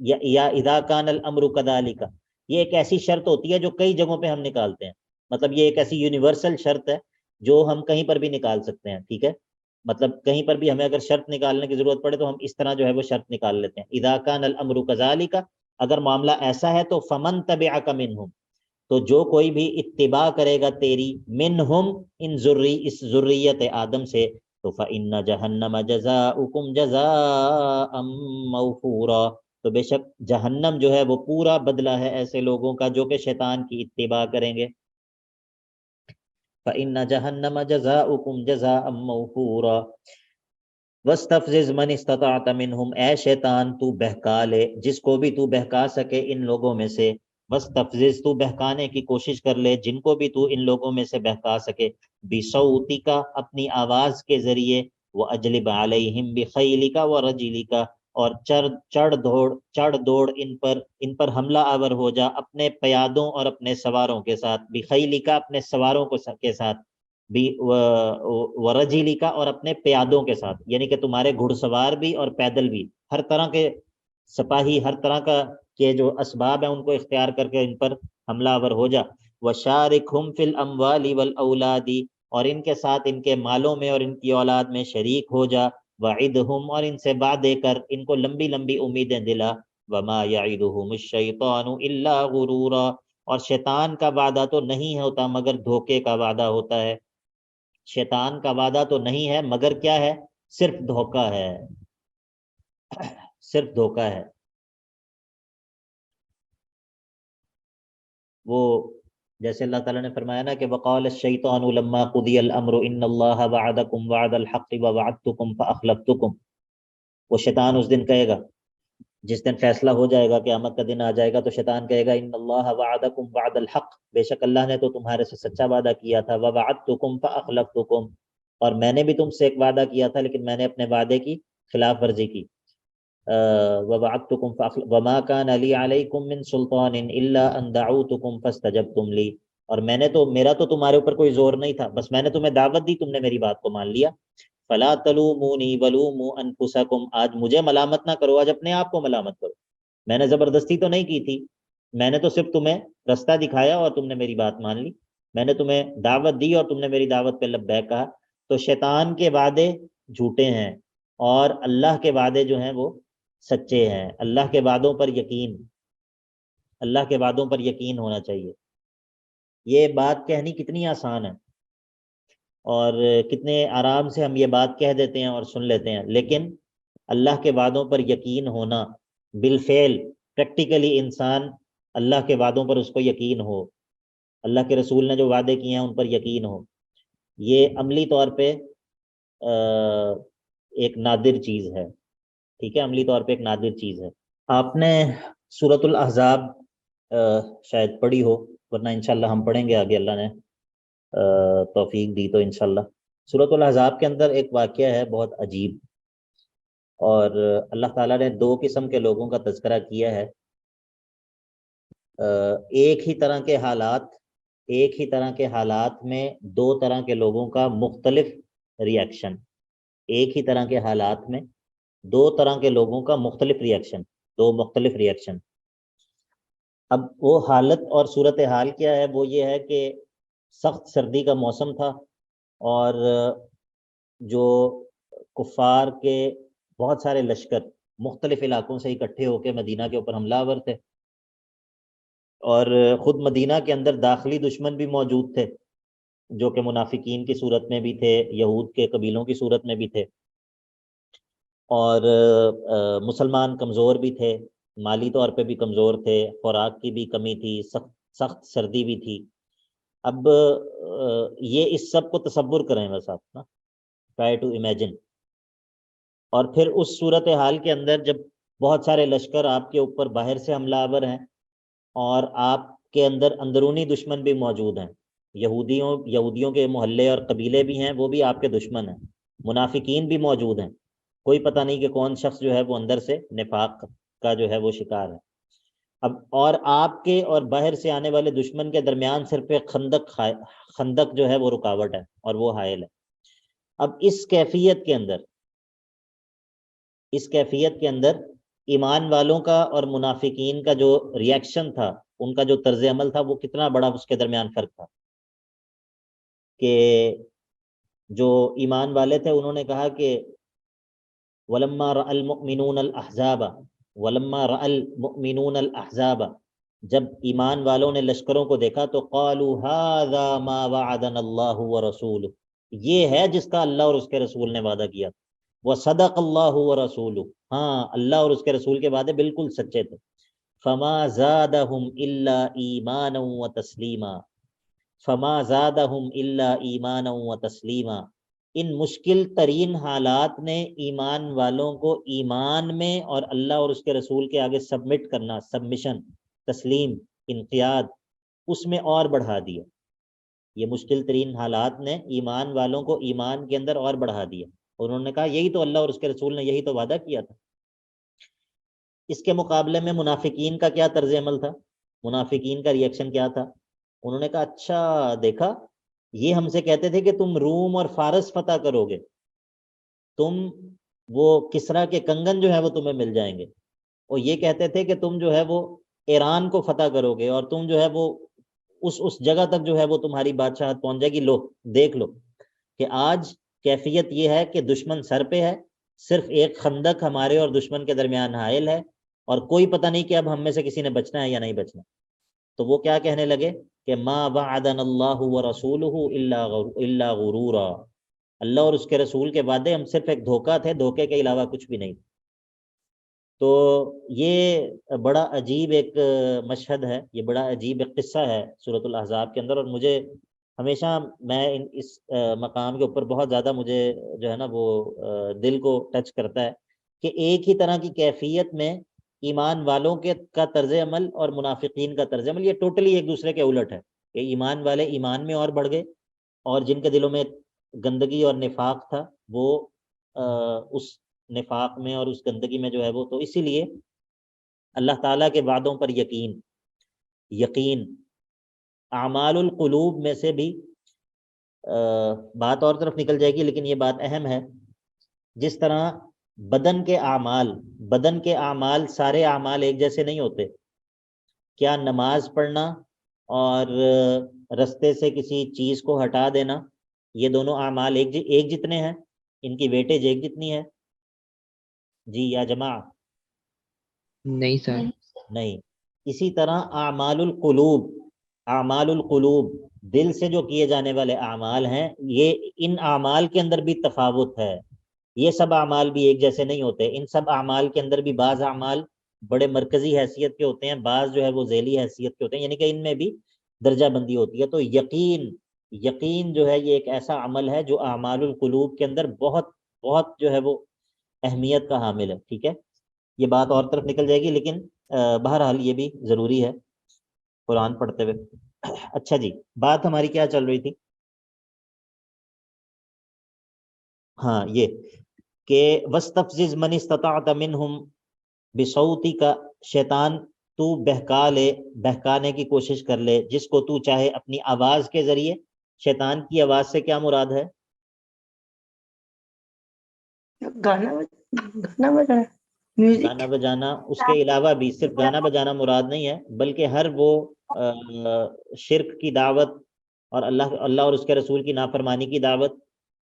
یا اذا کان الامر کذالک، یہ ایک ایسی شرط ہوتی ہے جو کئی جگہوں پہ ہم نکالتے ہیں. مطلب یہ ایک ایسی یونیورسل شرط ہے جو ہم کہیں پر بھی نکال سکتے ہیں. ٹھیک ہے. مطلب کہیں پر بھی ہمیں اگر شرط نکالنے کی ضرورت پڑے تو ہم اس طرح جو ہے وہ شرط نکال لیتے ہیں. اذا کان الامر کذالک، اگر معاملہ ایسا ہے تو فمن تبعک منہم، تو جو کوئی بھی اتباع کرے گا تیری، منہم اس ذریت آدم سے، تو فإن جہنم جزاؤکم جزاء موفورا، تو بے شک جہنم جو ہے وہ پورا بدلہ ہے ایسے لوگوں کا جو کہ شیطان کی اتباع کریں گے. فإن جہنم جزاؤکم جزاء موفورا واستفزز من استطعت منہم، اے شیطان تو بہکا لے جس کو بھی تو بہکا سکے ان لوگوں میں سے. واستفزز، تو بہکانے کی کوشش کر لے جن کو بھی تو ان لوگوں میں سے بہکا سکے. بصوتک، اپنی آواز کے ذریعے. واجلب علیہم بخیلک ورجلک، اور چڑھ دوڑ ان پر حملہ آور ہو جا اپنے پیادوں اور اپنے سواروں کے ساتھ. بخیلک، اپنے سواروں کے ساتھ. ورجلک، اور اپنے پیادوں کے ساتھ، یعنی کہ تمہارے گھڑ سوار بھی اور پیدل بھی، ہر طرح کے سپاہی، ہر طرح کے جو اسباب ہیں ان کو اختیار کر کے ان پر حملہ آور ہو جا. وشارکہم فی الاموال والاولاد، اور ان کے ساتھ ان کے مالوں میں اور ان کی اولاد میں شریک ہو جا. وعدہم، اور ان سے وعدے کر، ان کو لمبی لمبی امیدیں دلا. وما یعدہم الشیطان الا غرورا، اور شیطان کا وعدہ تو نہیں ہوتا مگر دھوکے کا وعدہ ہوتا ہے. شیطان کا وعدہ تو نہیں ہے مگر کیا ہے، صرف دھوکہ ہے، صرف دھوکہ ہے. وہ جیسے اللہ تعالیٰ نے فرمایا نا کہ وقال الشیطان لما قضی الامر ان اللہ وعدکم وعد الحق ووعدتکم فاخلفتکم، وہ شیطان اس دن کہے گا جس دن فیصلہ ہو جائے گا، قیامت کا دن آ جائے گا، تو شیطان کہے گا ان اللہ وعدکم وعد الحق، بے شک اللہ نے تو تمہارے سے سچا وعدہ کیا تھا. ووعدتکم فاخلفتکم، اور میں نے بھی تم سے ایک وعدہ کیا تھا لیکن میں نے اپنے وعدے کی خلاف ورزی کی. ووعدتکم وما کان لی علیکم من سلطان الا ان دعوتکم فاستجبتم لی، اور میرا تو تمہارے اوپر کوئی زور نہیں تھا، بس میں نے تمہیں دعوت دی، تم نے میری بات کو مان لیا. فلا تلومونی ولوموا انفسکم، آج مجھے ملامت نہ کرو، آج اپنے آپ کو ملامت کرو. میں نے زبردستی تو نہیں کی تھی، میں نے تو صرف تمہیں رستہ دکھایا اور تم نے میری بات مان لی. میں نے تمہیں دعوت دی اور تم نے میری دعوت پہ لبیک کہا. تو شیطان کے وعدے جھوٹے ہیں اور اللہ کے وعدے جو ہیں وہ سچے ہیں. اللہ کے وعدوں پر یقین، اللہ کے وعدوں پر یقین ہونا چاہیے. یہ بات کہنی کتنی آسان ہے اور کتنے آرام سے ہم یہ بات کہہ دیتے ہیں اور سن لیتے ہیں، لیکن اللہ کے وعدوں پر یقین ہونا بالفعل، پریکٹیکلی انسان اللہ کے وعدوں پر اس کو یقین ہو، اللہ کے رسول نے جو وعدے کیے ہیں ان پر یقین ہو، یہ عملی طور پہ ایک نادر چیز ہے. ٹھیک ہے، عملی طور پہ ایک نادر چیز ہے. آپ نے سورۃ الاحزاب شاید پڑھی ہو، ورنہ انشاءاللہ ہم پڑھیں گے آگے، اللہ نے توفیق دی تو انشاءاللہ. سورۃ الاحزاب کے اندر ایک واقعہ ہے بہت عجیب، اور اللہ تعالیٰ نے دو قسم کے لوگوں کا تذکرہ کیا ہے. ایک ہی طرح کے حالات میں دو طرح کے لوگوں کا مختلف ریاکشن، ایک ہی طرح کے حالات میں دو طرح کے لوگوں کا مختلف ریاکشن، دو مختلف ریاکشن. اب وہ حالت اور صورتحال کیا ہے، وہ یہ ہے کہ سخت سردی کا موسم تھا اور جو کفار کے بہت سارے لشکر مختلف علاقوں سے اکٹھے ہو کے مدینہ کے اوپر حملہ آور تھے، اور خود مدینہ کے اندر داخلی دشمن بھی موجود تھے جو کہ منافقین کی صورت میں بھی تھے، یہود کے قبیلوں کی صورت میں بھی تھے، اور مسلمان کمزور بھی تھے، مالی طور پہ بھی کمزور تھے، خوراک کی بھی کمی تھی، سخت سردی بھی تھی۔ اب یہ اس سب کو تصور کریں بس آپ نا، ٹرائی ٹو امیجن۔ اور پھر اس صورتحال کے اندر جب بہت سارے لشکر آپ کے اوپر باہر سے حملہ آور ہیں اور آپ کے اندر اندرونی دشمن بھی موجود ہیں، یہودیوں کے محلے اور قبیلے بھی ہیں، وہ بھی آپ کے دشمن ہیں، منافقین بھی موجود ہیں، کوئی پتہ نہیں کہ کون شخص جو ہے وہ اندر سے نفاق کا جو ہے وہ شکار ہے۔ اب اور آپ کے اور باہر سے آنے والے دشمن کے درمیان صرف ایک خندق جو ہے وہ رکاوٹ ہے اور وہ حائل ہے۔ اب اس کیفیت کے اندر ایمان والوں کا اور منافقین کا جو ریاکشن تھا، ان کا جو طرز عمل تھا، وہ کتنا بڑا اس کے درمیان فرق تھا کہ جو ایمان والے تھے انہوں نے کہا کہ وَلَمَّا رَأَى الْمُؤْمِنُونَ الْأَحْزَابَ، جب ایمان والوں نے لشکروں کو دیکھا تو قالوا هَذَا مَا وَعَدَنَا اللَّهُ وَرَسُولُهُ، یہ ہے جس کا اللہ اور اس کے رسول نے وعدہ کیا، وَصَدَقَ اللَّهُ وَرَسُولُهُ، ہاں اللہ اور اس کے رسول کے وعدے بالکل سچے تھے۔ فَمَا زَادَهُمْ إِلَّا إِيمَانًا وَتَسْلِيمًا، فَمَا زَادَهُمْ إِلَّا إِيمَانًا وَتَسْلِيمًا، ان مشکل ترین حالات نے ایمان والوں کو ایمان میں اور اللہ اور اس کے رسول کے آگے سبمٹ کرنا، سبمیشن، تسلیم، انقیاد، اس میں اور بڑھا دیا۔ یہ مشکل ترین حالات نے ایمان والوں کو ایمان کے اندر اور بڑھا دیا۔ انہوں نے کہا یہی تو اللہ اور اس کے رسول نے یہی تو وعدہ کیا تھا۔ اس کے مقابلے میں منافقین کا کیا طرز عمل تھا؟ منافقین کا ریئیکشن کیا تھا؟ انہوں نے کہا اچھا دیکھا، یہ ہم سے کہتے تھے کہ تم روم اور فارس فتح کرو گے، تم وہ کسرا کے کنگن جو ہے وہ تمہیں مل جائیں گے، اور یہ کہتے تھے کہ تم جو ہے وہ ایران کو فتح کرو گے اور تم جو ہے وہ اس جگہ تک جو ہے وہ تمہاری بادشاہت پہنچ جائے گی۔ لو دیکھ لو کہ آج کیفیت یہ ہے کہ دشمن سر پہ ہے، صرف ایک خندق ہمارے اور دشمن کے درمیان حائل ہے، اور کوئی پتہ نہیں کہ اب ہم میں سے کسی نے بچنا ہے یا نہیں بچنا۔ تو وہ کیا کہنے لگے کہ ما وعدنا اللہ ورسولہ الا غرورا، اللہ اور اس کے رسول کے وعدے ہم صرف ایک دھوکہ تھے، دھوکے کے علاوہ کچھ بھی نہیں۔ تو یہ بڑا عجیب ایک مشہد ہے، یہ بڑا عجیب ایک قصہ ہے سورۃ الاحزاب کے اندر، اور مجھے ہمیشہ میں اس مقام کے اوپر بہت زیادہ مجھے جو ہے نا وہ دل کو ٹچ کرتا ہے کہ ایک ہی طرح کی کیفیت میں ایمان والوں کا طرز عمل اور منافقین کا طرز عمل یہ ٹوٹلی ایک دوسرے کے الٹ ہے، کہ ایمان والے ایمان میں اور بڑھ گئے، اور جن کے دلوں میں گندگی اور نفاق تھا وہ اس نفاق میں اور اس گندگی میں جو ہے وہ، تو اسی لیے اللہ تعالیٰ کے وعدوں پر یقین اعمال القلوب میں سے بھی بات اور طرف نکل جائے گی، لیکن یہ بات اہم ہے۔ جس طرح بدن کے اعمال سارے اعمال ایک جیسے نہیں ہوتے، کیا نماز پڑھنا اور رستے سے کسی چیز کو ہٹا دینا، یہ دونوں اعمال ایک جتنے ہیں، ان کی ویٹیج ایک جتنی ہے؟ جی یا جماعہ؟ نہیں سر۔ نہیں۔ اسی طرح اعمال القلوب دل سے جو کیے جانے والے اعمال ہیں، یہ ان اعمال کے اندر بھی تفاوت ہے، یہ سب اعمال بھی ایک جیسے نہیں ہوتے۔ ان سب اعمال کے اندر بھی بعض اعمال بڑے مرکزی حیثیت کے ہوتے ہیں، بعض جو ہے وہ ذیلی حیثیت کے ہوتے ہیں، یعنی کہ ان میں بھی درجہ بندی ہوتی ہے۔ تو یقین جو ہے یہ ایک ایسا عمل ہے جو اعمال القلوب کے اندر بہت بہت جو ہے وہ اہمیت کا حامل ہے۔ ٹھیک ہے، یہ بات اور طرف نکل جائے گی، لیکن بہرحال یہ بھی ضروری ہے قرآن پڑھتے ہوئے۔ اچھا جی، بات ہماری کیا چل رہی تھی؟ ہاں، یہ کہ وَاسْتَفْزِزْ مَنِ اسْتَطَعْتَ مِنْهُمْ بِصَوْتِكَ، شیطان تو بہکانے کی کوشش کر لے جس کو تو چاہے اپنی آواز کے ذریعے۔ شیطان کی آواز سے کیا مراد ہے؟ گانا بجانا، اس کے علاوہ بھی صرف گانا بجانا مراد نہیں ہے، بلکہ ہر وہ شرک کی دعوت اور اللہ اور اس کے رسول کی نافرمانی کی دعوت،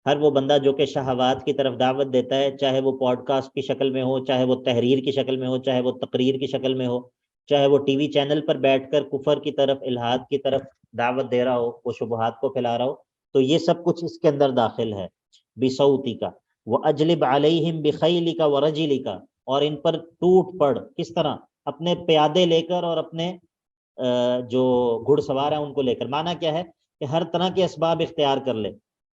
ہر وہ بندہ جو کہ شہوات کی طرف دعوت دیتا ہے، چاہے وہ پوڈ کاسٹ کی شکل میں ہو، چاہے وہ تحریر کی شکل میں ہو، چاہے وہ تقریر کی شکل میں ہو، چاہے وہ ٹی وی چینل پر بیٹھ کر کفر کی طرف، الحاد کی طرف دعوت دے رہا ہو، وہ شبہات کو پھیلا رہا ہو، تو یہ سب کچھ اس کے اندر داخل ہے۔ بِصَوْتِكَ وَأَجْلِبْ عَلَيْهِمْ بِخَيْلِكَ وَرَجِلِكَ، اور ان پر ٹوٹ پڑ، کس طرح؟ اپنے پیادے لے کر اور اپنے جو گھڑ سوار ہیں ان کو لے کر. معنی کیا ہے کہ ہر طرح کے اسباب اختیار کر لے.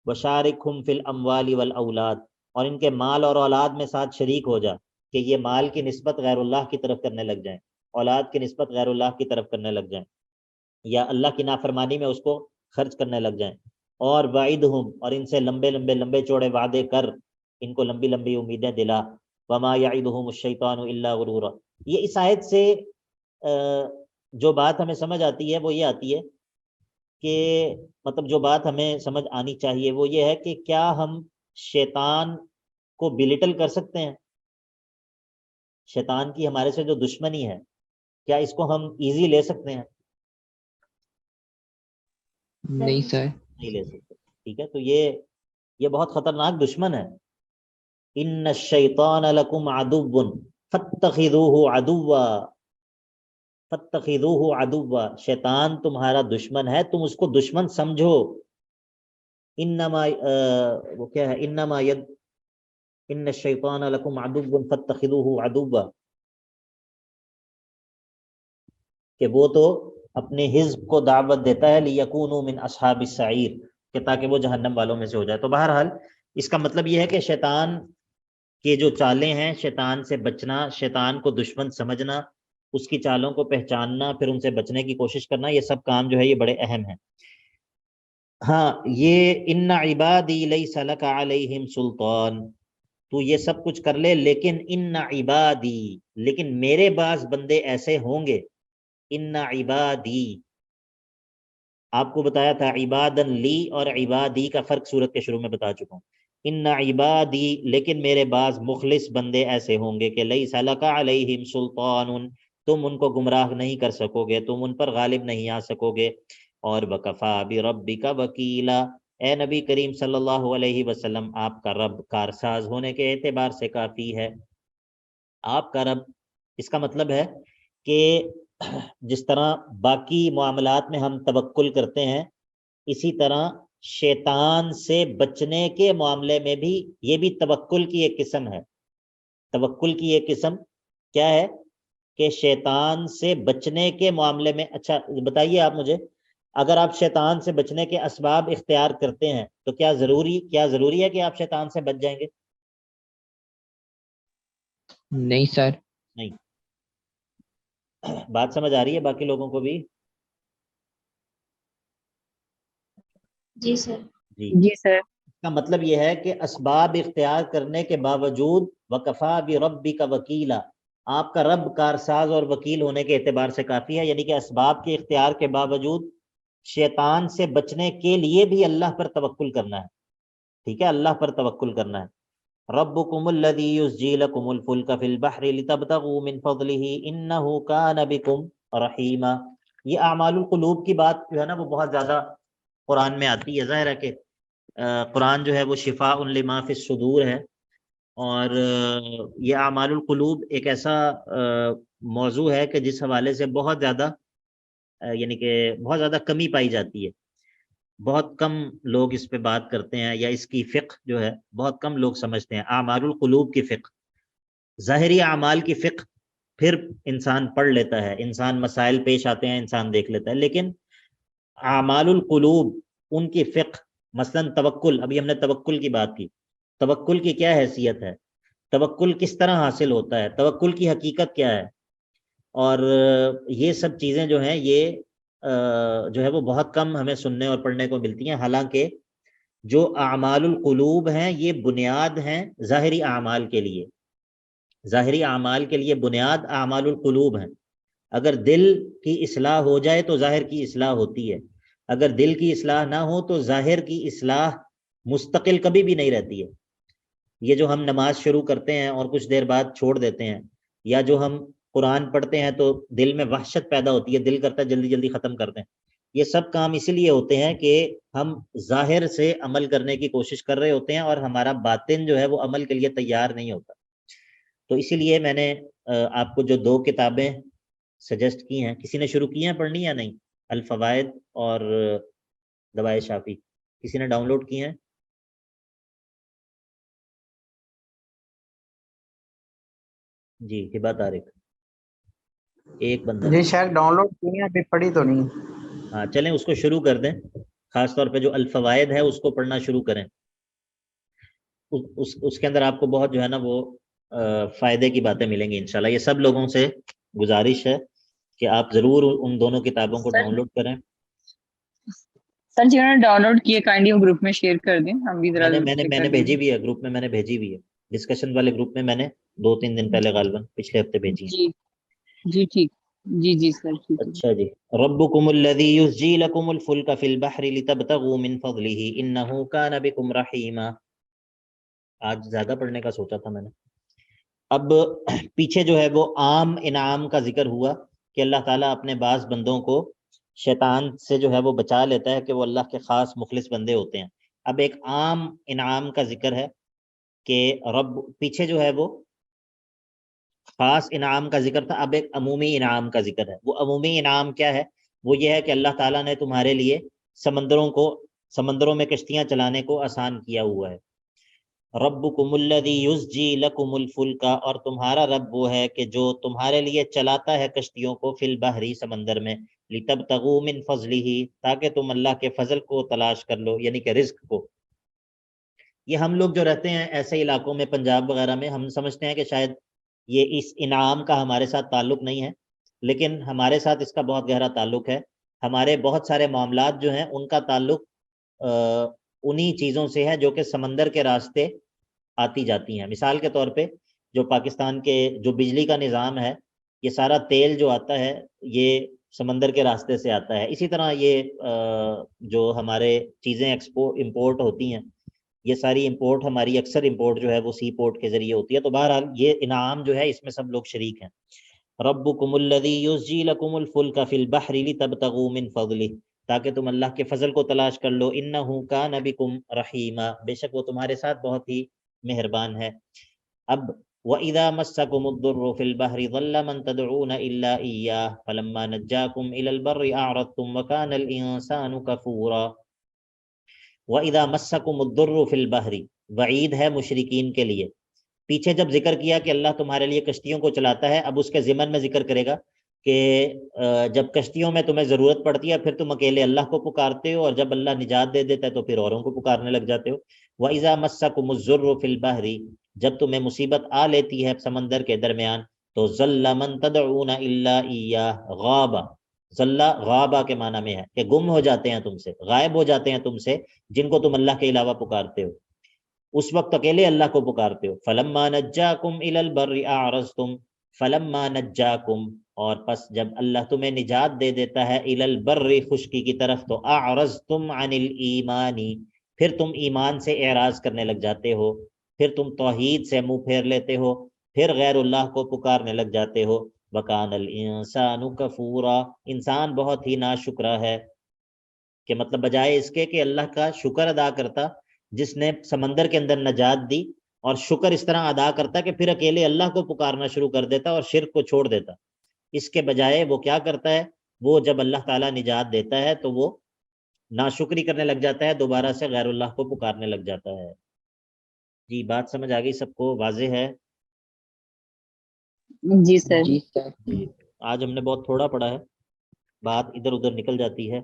وشارکھم فی الاموال والاولاد، اور ان کے مال اور اولاد میں ساتھ شریک ہو جا، کہ یہ مال کی نسبت غیر اللہ کی طرف کرنے لگ جائیں، اولاد کی نسبت غیر اللہ کی طرف کرنے لگ جائیں، یا اللہ کی نافرمانی میں اس کو خرچ کرنے لگ جائیں. اور وعدہم، اور ان سے لمبے لمبے لمبے چوڑے وعدے کر، ان کو لمبی لمبی امیدیں دلا. وما یعدہم الشیطان الا غرورا. یہ اس آیت سے جو بات ہمیں سمجھ آتی ہے وہ یہ آتی ہے کہ مطلب جو بات ہمیں سمجھ آنی چاہیے وہ یہ ہے کہ کیا ہم شیطان کو بلیٹل کر سکتے ہیں؟ شیطان کی ہمارے سے جو دشمنی ہے، کیا اس کو ہم ایزی لے سکتے ہیں؟ نہیں سر. نہیں لے سکتے. ٹھیک ہے، تو یہ بہت خطرناک دشمن ہے. ان الشیطان لکم عدو فاتخذوہ عدوا، فاتخذوہ عدوا، شیطان تمہارا دشمن ہے، تم اس کو دشمن سمجھو. انما وہ کیا ہے، انما ان الشیطان لکم عدو فاتخذوہ عدوا، کہ وہ تو اپنے حزب کو دعوت دیتا ہے لیکونوا من اصحاب السعیر، کہ تاکہ وہ جہنم والوں میں سے ہو جائے. تو بہرحال اس کا مطلب یہ ہے کہ شیطان کے جو چالیں ہیں، شیطان سے بچنا، شیطان کو دشمن سمجھنا، اس کی چالوں کو پہچاننا، پھر ان سے بچنے کی کوشش کرنا، یہ سب کام جو ہے یہ بڑے اہم ہیں. ہاں، یہ ان عبادی لیس لک علیہم سلطان، تو یہ سب کچھ کر لے، لیکن ان عبادی، لیکن میرے بعض بندے ایسے ہوں گے. ان عبادی، آپ کو بتایا تھا عبادن لی اور عبادی کا فرق سورت کے شروع میں بتا چکا ہوں. ان عبادی، لیکن میرے بعض مخلص بندے ایسے ہوں گے کہ لیس لک علیہم سلطان، تم ان کو گمراہ نہیں کر سکو گے، تم ان پر غالب نہیں آ سکو گے. اور وکفا بربک وکیلا، اے نبی کریم صلی اللہ علیہ وسلم، آپ کا رب کارساز ہونے کے اعتبار سے کافی ہے. آپ کا رب، اس کا مطلب ہے کہ جس طرح باقی معاملات میں ہم توکل کرتے ہیں، اسی طرح شیطان سے بچنے کے معاملے میں بھی یہ بھی توکل کی ایک قسم ہے. توکل کی ایک قسم کیا ہے کہ شیطان سے بچنے کے معاملے میں. اچھا بتائیے آپ مجھے، اگر آپ شیطان سے بچنے کے اسباب اختیار کرتے ہیں تو کیا ضروری ہے کہ آپ شیطان سے بچ جائیں گے؟ نہیں سر. نہیں. بات سمجھ آ رہی ہے باقی لوگوں کو بھی؟ جی سر. جی سر. اس کا مطلب یہ ہے کہ اسباب اختیار کرنے کے باوجود وکفا بربک وکیلا، آپ کا رب کارساز اور وکیل ہونے کے اعتبار سے کافی ہے. یعنی کہ اسباب کے اختیار کے باوجود شیطان سے بچنے کے لیے بھی اللہ پر توکل کرنا ہے. ٹھیک ہے، اللہ پر توکل کرنا ہے. ربکم الذی یزجی لکم الفلک فی البحر لتبتغوا من فضلہ انہ کان بکم رحیما. یہ اعمال القلوب کی بات جو ہے نا وہ بہت زیادہ قرآن میں آتی ہے. ظاہر ہے کہ قرآن جو ہے وہ شفاء لما فی الصدور ہے، اور یہ اعمال القلوب ایک ایسا موضوع ہے کہ جس حوالے سے بہت زیادہ یعنی کہ بہت زیادہ کمی پائی جاتی ہے. بہت کم لوگ اس پہ بات کرتے ہیں، یا اس کی فقہ جو ہے بہت کم لوگ سمجھتے ہیں. اعمال القلوب کی فقہ، ظاہری اعمال کی فقہ پھر انسان پڑھ لیتا ہے، انسان مسائل پیش آتے ہیں انسان دیکھ لیتا ہے، لیکن اعمال القلوب ان کی فقہ، مثلا توکل، ابھی ہم نے توکل کی بات کی. توکل کی کیا حیثیت ہے، توکل کس طرح حاصل ہوتا ہے، توکل کی حقیقت کیا ہے، اور یہ سب چیزیں جو ہیں یہ جو ہے وہ بہت کم ہمیں سننے اور پڑھنے کو ملتی ہیں. حالانکہ جو اعمال القلوب ہیں یہ بنیاد ہیں ظاہری اعمال کے لیے. ظاہری اعمال کے لیے بنیاد اعمال القلوب ہیں. اگر دل کی اصلاح ہو جائے تو ظاہر کی اصلاح ہوتی ہے، اگر دل کی اصلاح نہ ہو تو ظاہر کی اصلاح مستقل کبھی بھی نہیں رہتی ہے. یہ جو ہم نماز شروع کرتے ہیں اور کچھ دیر بعد چھوڑ دیتے ہیں، یا جو ہم قرآن پڑھتے ہیں تو دل میں وحشت پیدا ہوتی ہے، دل کرتا ہے جلدی جلدی ختم کر دیں، یہ سب کام اسی لیے ہوتے ہیں کہ ہم ظاہر سے عمل کرنے کی کوشش کر رہے ہوتے ہیں اور ہمارا باطن جو ہے وہ عمل کے لیے تیار نہیں ہوتا. تو اسی لیے میں نے آپ کو جو 2 کتابیں سجیسٹ کی ہیں، کسی نے شروع کی ہیں پڑھنی یا نہیں؟ الفوائد اور دوائے شافی، کسی نے ڈاؤن لوڈ کی ہیں؟ جی، ہبہ طارق. ایک بندہ جی شیخ ڈاؤن لوڈ کی ہے ابھی پڑھی تو نہیں. ہاں چلیں اس کو شروع کر دیں, خاص طور پہ جو الفوائد ہے اس کو پڑھنا شروع کریں. اس کے اندر آپ کو بہت جو ہے نا وہ فائدے کی باتیں ملیں گی انشاءاللہ. یہ سب لوگوں سے گزارش ہے کہ آپ ضرور ان دونوں کتابوں کو ڈاؤن لوڈ کریں. سر جی انہوں نے ڈاؤن لوڈ کیے کائنڈلی گروپ میں شیئر کر دیں, ہم بھی ذرا میں نے بھیجی بھی ہے گروپ میں, میں نے بھیجی بھی ہے ڈسکشن والے گروپ میں, میں نے 2-3 دن پہلے غالباً پچھلے ہفتے بھیجی ہے. جی جی ٹھیک, جی سر ٹھیک ہے. اچھا جی. ربکم الذی یسجی لکم الفلک فی البحر لتبتغوا من فضلہ انہ کان بکم رحیما. آج زیادہ پڑھنے کا سوچا تھا میں نے. اب پیچھے جو ہے وہ عام انعام کا ذکر ہوا کہ اللہ تعالیٰ اپنے بعض بندوں کو شیطان سے جو ہے وہ بچا لیتا ہے کہ وہ اللہ کے خاص مخلص بندے ہوتے ہیں. اب ایک عام انعام کا ذکر ہے کہ رب, پیچھے جو ہے وہ خاص انعام کا ذکر تھا, اب ایک عمومی انعام کا ذکر ہے. وہ عمومی انعام کیا ہے؟ وہ یہ ہے کہ اللہ تعالیٰ نے تمہارے لیے سمندروں میں کشتیاں چلانے کو آسان کیا ہوا ہے. ربکم الذی یسجی لکم الفلک, اور تمہارا رب وہ ہے کہ جو تمہارے لیے چلاتا ہے کشتیوں کو, فی البحر سمندر میں, لتبتغوا من فضلہ تاکہ تم اللہ کے فضل کو تلاش کر لو, یعنی کہ رزق کو. یہ ہم لوگ جو رہتے ہیں ایسے علاقوں میں پنجاب وغیرہ میں, ہم سمجھتے ہیں کہ شاید یہ اس انعام کا ہمارے ساتھ تعلق نہیں ہے, لیکن ہمارے ساتھ اس کا بہت گہرا تعلق ہے. ہمارے بہت سارے معاملات جو ہیں ان کا تعلق انہی چیزوں سے ہے جو کہ سمندر کے راستے آتی جاتی ہیں. مثال کے طور پہ جو پاکستان کے جو بجلی کا نظام ہے, یہ سارا تیل جو آتا ہے یہ سمندر کے راستے سے آتا ہے. اسی طرح یہ جو ہمارے چیزیں امپورٹ ہوتی ہیں, یہ ساری امپورٹ, ہماری اکثر امپورٹ جو ہے وہ سی پورٹ کے ذریعے ہوتی ہے. تو بہرحال یہ انعام جو ہے اس میں سب لوگ شریک ہیں. ربکم الذی یسجی لکم الفلک فی البحر لتبتغوا من فضلہ, تاکہ تم اللہ کے فضل کو تلاش کر لو. انہ کان بکم رحیما, بے شک وہ تمہارے ساتھ بہت ہی مہربان ہے. اب وَإِذَا مَسَّكُمُ الضُّرُّ فِي الْبَحْرِ ضَلَّ مَن تَدْعُونَ إِلَّا إِيَّاهُ فَلَمَّا نَجَّاكُمْ إِلَى الْبَرِّ أَعْرَضْتُمْ وَكَانَ الْإِنسَانُ كَفُورًا. وَإِذَا مَسَّكُمُ الضُّرُّ فِي الْبَحْرِ, وعید ہے مشرکین کے لیے. پیچھے جب ذکر کیا کہ اللہ تمہارے لیے کشتیوں کو چلاتا ہے, اب اس کے ضمن میں ذکر کرے گا کہ جب کشتیوں میں تمہیں ضرورت پڑتی ہے پھر تم اکیلے اللہ کو پکارتے ہو, اور جب اللہ نجات دے دیتا ہے تو پھر اوروں کو پکارنے لگ جاتے ہو. وَإِذَا مَسَّكُمُ الضُّرُّ فِي الْبَحْرِ, جب تمہیں مصیبت آ لیتی ہے سمندر کے درمیان, تو ظَلَّ مَن تَدْعُونَ إِلَّا إِيَّاهُ غَابَ, ظَلَّ غَابَ کے معنی میں ہے کہ گم ہو جاتے ہیں تم سے, غائب ہو جاتے ہیں تم سے جن کو تم اللہ کے علاوہ پکارتے ہو. اس وقت اکیلے اللہ کو پکارتے ہو. فَلَمَّا نَجَّاكُمْ إِلَى الْبَرِّ أَعْرَضْتُمْ, فَلَمَّا نَجَّاكُمْ, اور پس جب اللہ تمہیں نجات دے دیتا ہے, إِلَى الْبَرِّ خشکی کی طرف, تو أَعْرَضْتُمْ عَنِ الْإِيمَانِ, پھر تم ایمان سے اعراض کرنے لگ جاتے ہو, پھر تم توحید سے منہ پھیر لیتے ہو, پھر غیر اللہ کو پکارنے لگ جاتے ہو. وَكَانَ الْإِنسَانُ كَفُورًا, انسان بہت ہی ناشکرا ہے. کہ مطلب بجائے اس کے کہ اللہ کا شکر ادا کرتا جس نے سمندر کے اندر نجات دی, اور شکر اس طرح ادا کرتا کہ پھر اکیلے اللہ کو پکارنا شروع کر دیتا اور شرک کو چھوڑ دیتا, اس کے بجائے وہ کیا کرتا ہے, وہ جب اللہ تعالیٰ نجات دیتا ہے تو وہ ناشکری کرنے لگ جاتا ہے, دوبارہ سے غیر اللہ کو پکارنے لگ جاتا ہے. جی بات سمجھ آ گئی سب کو, واضح ہے؟ جی سر. جی سر. جی آج ہم نے بہت تھوڑا پڑھا ہے, بات ادھر ادھر نکل جاتی ہے,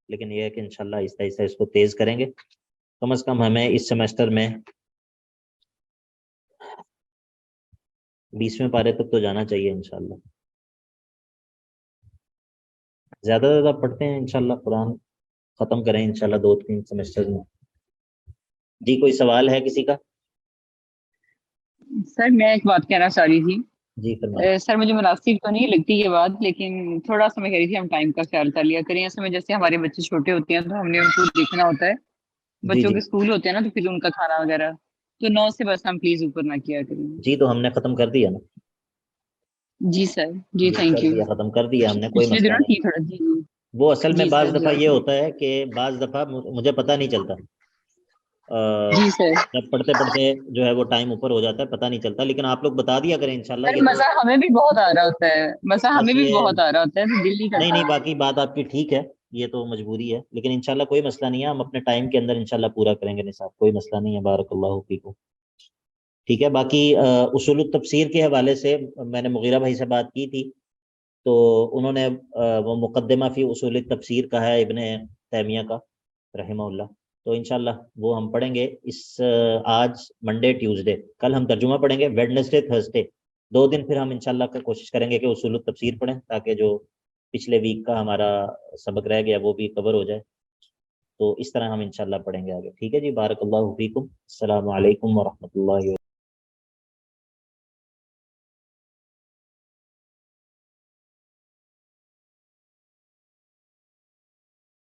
لیکن یہ ہے کہ انشاءاللہ آہستہ آہستہ اس کو تیز کریں گے. کم از کم ہمیں اس سیمسٹر میں 20ویں پارے تک تو جانا چاہیے انشاءاللہ. زیادہ سے زیادہ پڑھتے ہیں انشاءاللہ, قرآن ختم کریں انشاءاللہ 2-3 سیمسٹر میں. جی کوئی سوال ہے کسی کا؟ سر میں ایک بات کہنا چاہ رہی تھی. جی فرمائیں. سر مجھے مناسب تو نہیں لگتی یہ بات, لیکن تھوڑا سا میں کہہ رہی تھی ہم ٹائم کا خیال کر لیا کریں. اصل میں جیسے ہمارے بچے چھوٹے ہوتے ہیں تو ہم نے ان کو دیکھنا ہوتا ہے, جی بچوں جی کے اسکول ہوتے ہیں نا, تو پھر ان کا کھانا وغیرہ, تو 9 سے بس ہم پلیز اوپر نہ کیا کریں. جی تو ہم نے ختم کر دیا نا. جی سر. جی تھینک کر یو. دیا, ختم کر دیا ہم نے, کوئی پچھلے مسئلہ دنوں نہیں. ٹھیک تھوڑا. جی جی وہ اصل میں جی بعض سر. دفعہ یہ ہوتا ہے کہ بعض دفعہ مجھے پتہ نہیں چلتا, جی سر. جب پڑھتے پڑھتے جو ہے وہ ٹائم اوپر ہو جاتا ہے, پتہ نہیں چلتا, لیکن آپ لوگ بتا دیا کریں انشاءاللہ. سر یہ تو مزہ ہمیں بھی بہت آ رہا ہوتا ہے, مزہ بس ہمیں بھی یہ بہت آ رہا ہوتا ہے, تو دل نہیں نہیں کرتا. باقی بات آپ کی ٹھیک ہے, یہ تو مجبوری ہے, لیکن انشاءاللہ کوئی مسئلہ نہیں ہے, ہم اپنے ٹائم کے اندر انشاءاللہ پورا کریں گے نصاب, کوئی مسئلہ نہیں ہے. بارک اللہ فیکم. ٹھیک ہے. باقی اصول التفسیر کے حوالے سے میں نے مغیرہ بھائی سے بات کی تھی, تو انہوں نے وہ مقدمہ فی اصول تفسیر کا ہے ابن تیمیہ کا رحمہ اللہ، تو انشاءاللہ وہ ہم پڑھیں گے اس آج منڈے ٹیوزڈے، کل ہم ترجمہ پڑھیں گے، ویڈنسڈے تھرسڈے 2 دن پھر ہم انشاءاللہ کوشش کریں گے کہ اصول التفسیر پڑھیں تاکہ جو پچھلے ویک کا ہمارا سبق رہ گیا وہ بھی کور ہو جائے، تو اس طرح ہم انشاءاللہ پڑھیں گے آگے، ٹھیک ہے جی۔ بارک اللہ فیکم، السلام علیکم ورحمۃ اللہ